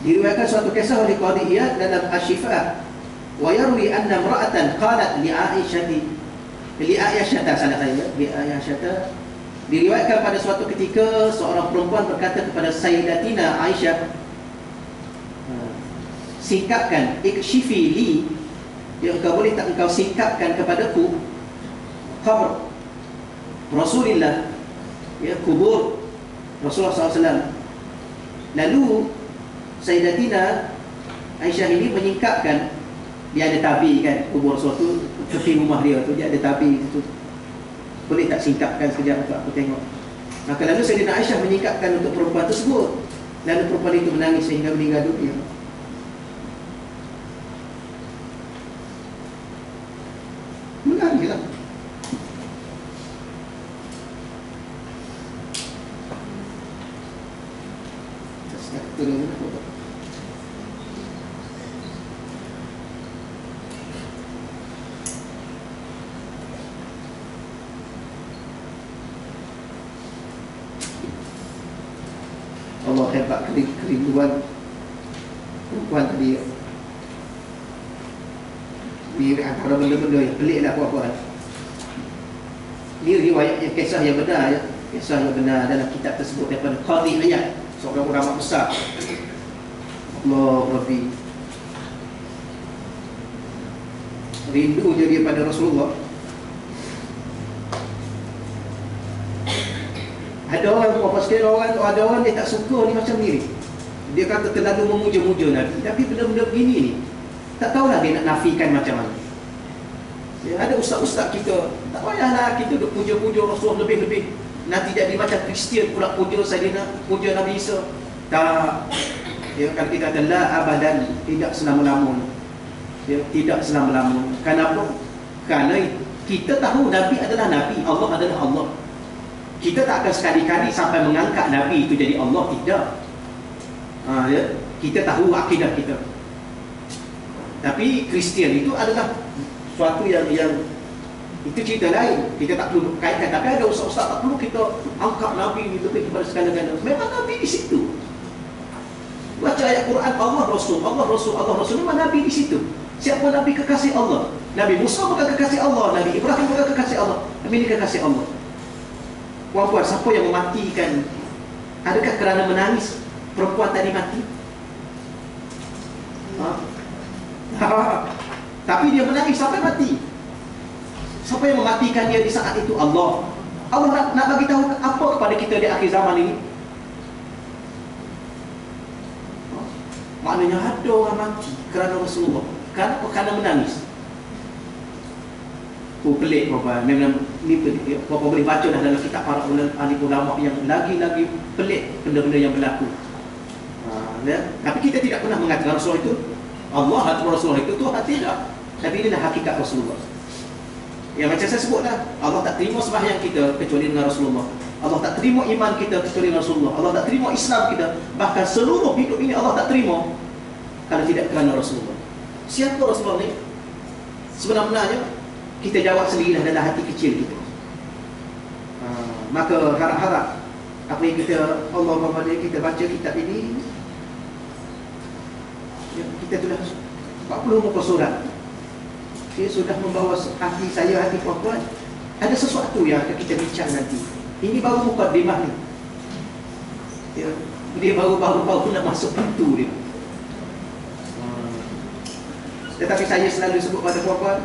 A: diriwayatkan suatu kisah oleh Qadi Iyad dalam Asy-Syifa, wa yarwi anna imra'atan qalat li Aisyah, diriwayatkan pada suatu ketika seorang perempuan berkata kepada Sayyidatina Aisyah, singkapkan, ikshifi li, yang engkau boleh tak engkau singkapkan kepadaku qabr Rasulullah, ya, kubur Rasulullah SAW. Lalu Sayyidatina Aisyah ini menyingkapkan, dia ada tabi kan, kubur Rasul tu tepi rumah dia tu, dia ada tabi tu, boleh tak singkapkan sekejap untuk aku tengok. Maka lalu Sayyidina Aisyah menyingkapkan untuk perempuan tersebut. Lalu perempuan itu menangis sehingga meninggal dunia. Menangislah. Allah hebat kerinduan perempuan tadi. Ini antara benda-benda yang pelik lah puan-puan. Ini riwayat yang kisah yang benar, ya. Kisah yang benar dalam kitab tersebut daripada Qadi Iyad, seorang ulama besar. Allah Rabbi. rindu je dia pada Rasulullah. Ada orang apa sekali ada orang dia tak suka ni macam ni. Dia kata terlalu memuja-muja Nabi. Tapi benda-benda begini ni tak tahulah dia nak nafikan macam mana. Ya, ada ustaz-ustaz kita tak payahlah kita duk puja-puja Rasul lebih-lebih. Nanti jadi macam Kristian pula puja Saidina, puja Nabi Isa. Tak. Ya, kalau kita kata la abadan, tidak selama-lamanya. Ya, tidak selama-lamanya. Kenapa? Kerana kita tahu Nabi adalah Nabi, Allah adalah Allah. Kita tak akan sekali-kali sampai mengangkat Nabi itu jadi Allah, tidak. Ya, kita tahu akidah kita. Tapi Kristian itu adalah suatu yang itu cerita lain. Kita tak perlu kaitkan. Tapi ada ustaz-ustaz tak perlu kita angkat Nabi itu lebih kepada segala-galanya. Memang Nabi di situ. Baca ayat Quran, Allah Rasul, Allah Rasul, Allah Rasul. Memang Nabi di situ. Siapa Nabi kekasih Allah? Nabi Musa bukan kekasih Allah, Nabi Ibrahim bukan kekasih Allah. Nabi ini kekasih Allah. Puan-puan, siapa yang mematikan? Adakah kerana menangis perempuan tadi mati? Tapi dia menangis sampai mati. Siapa yang mematikan dia di saat itu? Allah. Allah nak bagi tahu apa kepada kita di akhir zaman ini? Maknanya ada orang mati kerana Rasulullah. Kerana menangis. Pelik apa? Memang ni apa boleh baca dah dalam kitab para ulama yang lagi-lagi pelik benda-benda yang berlaku. Ya? Tapi kita tidak pernah mengatakan Rasul itu Allah atau Rasul itu Tuhan, tidak. Tapi inilah hakikat Rasulullah. Yang macam saya sebut dah, Allah tak terima sembahyang kita kecuali dengan Rasulullah. Allah tak terima iman kita kecuali dengan Rasulullah. Allah tak terima Islam kita, bahkan seluruh hidup ini Allah tak terima kalau tidak kerana Rasulullah. Siapa Rasulullah ni? Sebenarnya kita jawab sendirilah dalam hati kecil kita. Maka harap-harap apa yang kita Allah mempada kita baca kitab ini, ya, kita sudah 40 muka surat. Dia sudah membawa hati saya, hati puan-puan. Ada sesuatu yang akan kita bincang nanti. Ini baru mukadimah ni. Ya, dia baru nak masuk pintu dia. Tetapi saya selalu sebut pada puan-puan,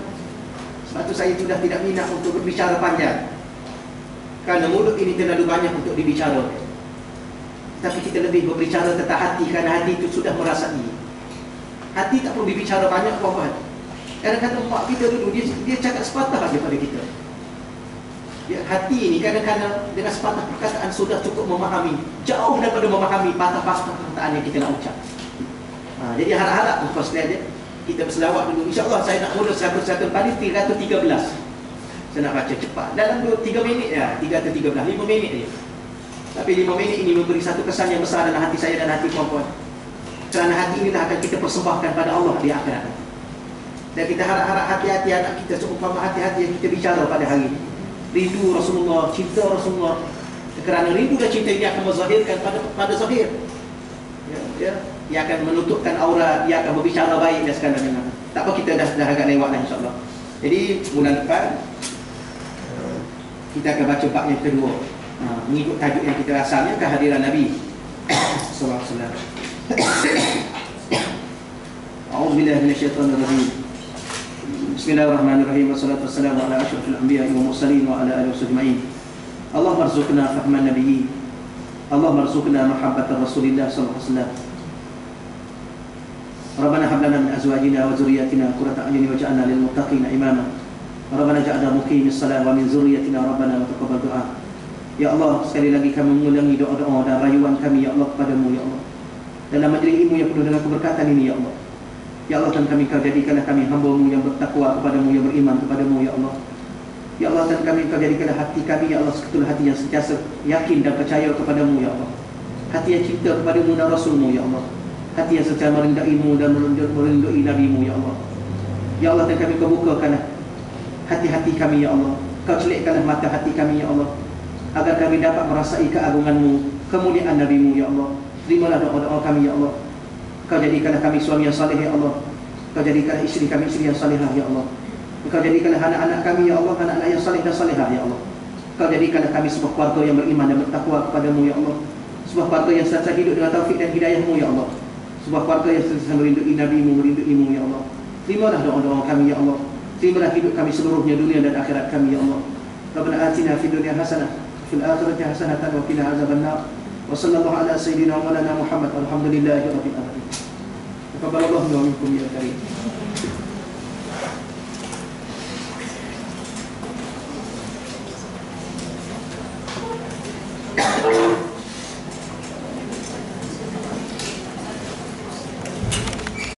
A: sebab itu saya sudah tidak minat untuk berbicara panjang. Kerana mulut ini terlalu banyak untuk dibicarakan. Tapi kita lebih berbicara tentang hati, kerana hati itu sudah merasai. Hati tak perlu dibicara banyak, puan-puan. Kadang-kadang mak kita dulu, dia cakap sepatah saja pada kita. Ya, hati ini kadang-kadang dengan sepatah perkataan sudah cukup memahami, jauh daripada memahami patah-patah perkataan yang kita nak ucap. Jadi harap-harap lepas dia kita berselawat dulu. InsyaAllah saya nak mula 100 kali 313. Saya nak baca cepat dalam 3 minit ya, 3 atau 13, 5 minit je. Tapi 5 minit ini memberi satu kesan yang besar dalam hati saya dan hati puan-puan. Kerana hati inilah akan kita persembahkan pada Allah di akhirat. Dan kita harap-harap hati-hati anak kita, seumpama hati-hati yang kita bicara pada hari ini. Rindu Rasulullah, cinta Rasulullah. Kerana rindu dan cinta ini akan menzahirkan pada zahir. Ya, dia akan menutupkan aurat, dia akan berbicara baik dan segala-galanya. Tak apa, kita dah agak lewat dah insya-Allah. Jadi bulan depan kita akan baca bab yang kedua. Mengikut tajuk yang kita asalnya, kehadiran Nabi sallallahu alaihi wasallam. A'udzubillahi minasyaitonir rajim. Bismillahirrahmanirrahim. Wassalatu wassalamu ala asyrafil anbiya'i wal mursalin wa ala alihi wasahbihi. Allahumma arzuqna fahman nabiyyi. Allahumma arzuqna mahabbata Rasulillah sallallahu alaihi wasallam. Rabbana hab lana min azwajina wa dhurriyyatina qurrata a'yunin waj'alna lil muttaqina imama. Rabbana ja'alna muqimis salat wa min dhurriyyatina rabbana wa taqabbal du'a. Ya Allah, sekali lagi kami mengulangi doa-doa dan rayuan kami ya Allah kepadamu ya Allah. Dalam majlis ilmu yang penuh dengan keberkatan ini ya Allah. Ya Allah, Tuhan kami, Kau jadikanlah kami hamba-Mu yang bertakwa kepadamu, yang beriman kepadamu ya Allah. Ya Allah, Tuhan kami, Kau jadikanlah hati kami ya Allah seketul hati yang sentiasa yakin dan percaya kepadamu ya Allah. Hati yang cinta kepadamu dan Rasul-Mu ya Allah. Hati yang secara merindai-Mu dan merindui Nabi-Mu ya Allah. Ya Allah, Tuhan kami, Kau bukakanlah hati-hati kami ya Allah. Kau celikkanlah mata hati kami ya Allah, agar kami dapat merasai keagungan-Mu, kemuliaan Nabi-Mu ya Allah. Terimalah doa-doa kami ya Allah. Kau jadikanlah kami suami yang saleh ya Allah. Kau jadikanlah isteri kami isteri yang salehah ya Allah. Kau jadikanlah anak-anak kami ya Allah anak-anak yang saleh dan salehah ya Allah. Kau jadikanlah kami sebuah keluarga yang beriman dan bertakwa kepadamu ya Allah. Sebuah keluarga yang sentiasa hidup dengan taufik dan hidayah-Mu ya Allah. Sebuah keluarga yang sentiasa merindui Nabi-Mu, merindui-Mu ya Allah. Terimalah doa-doa kami ya Allah. terimalah hidup kami seluruhnya, dunia dan akhirat kami ya Allah. Rabbana atina fid dunya hasanah fil akhirati hasanatan wa qina azabannar. Wa sallallahu ala sayyidina wa maulana Muhammad. Alhamdulillahi rabbil alamin. Taqabbalallahu minna wa minkum ya karim.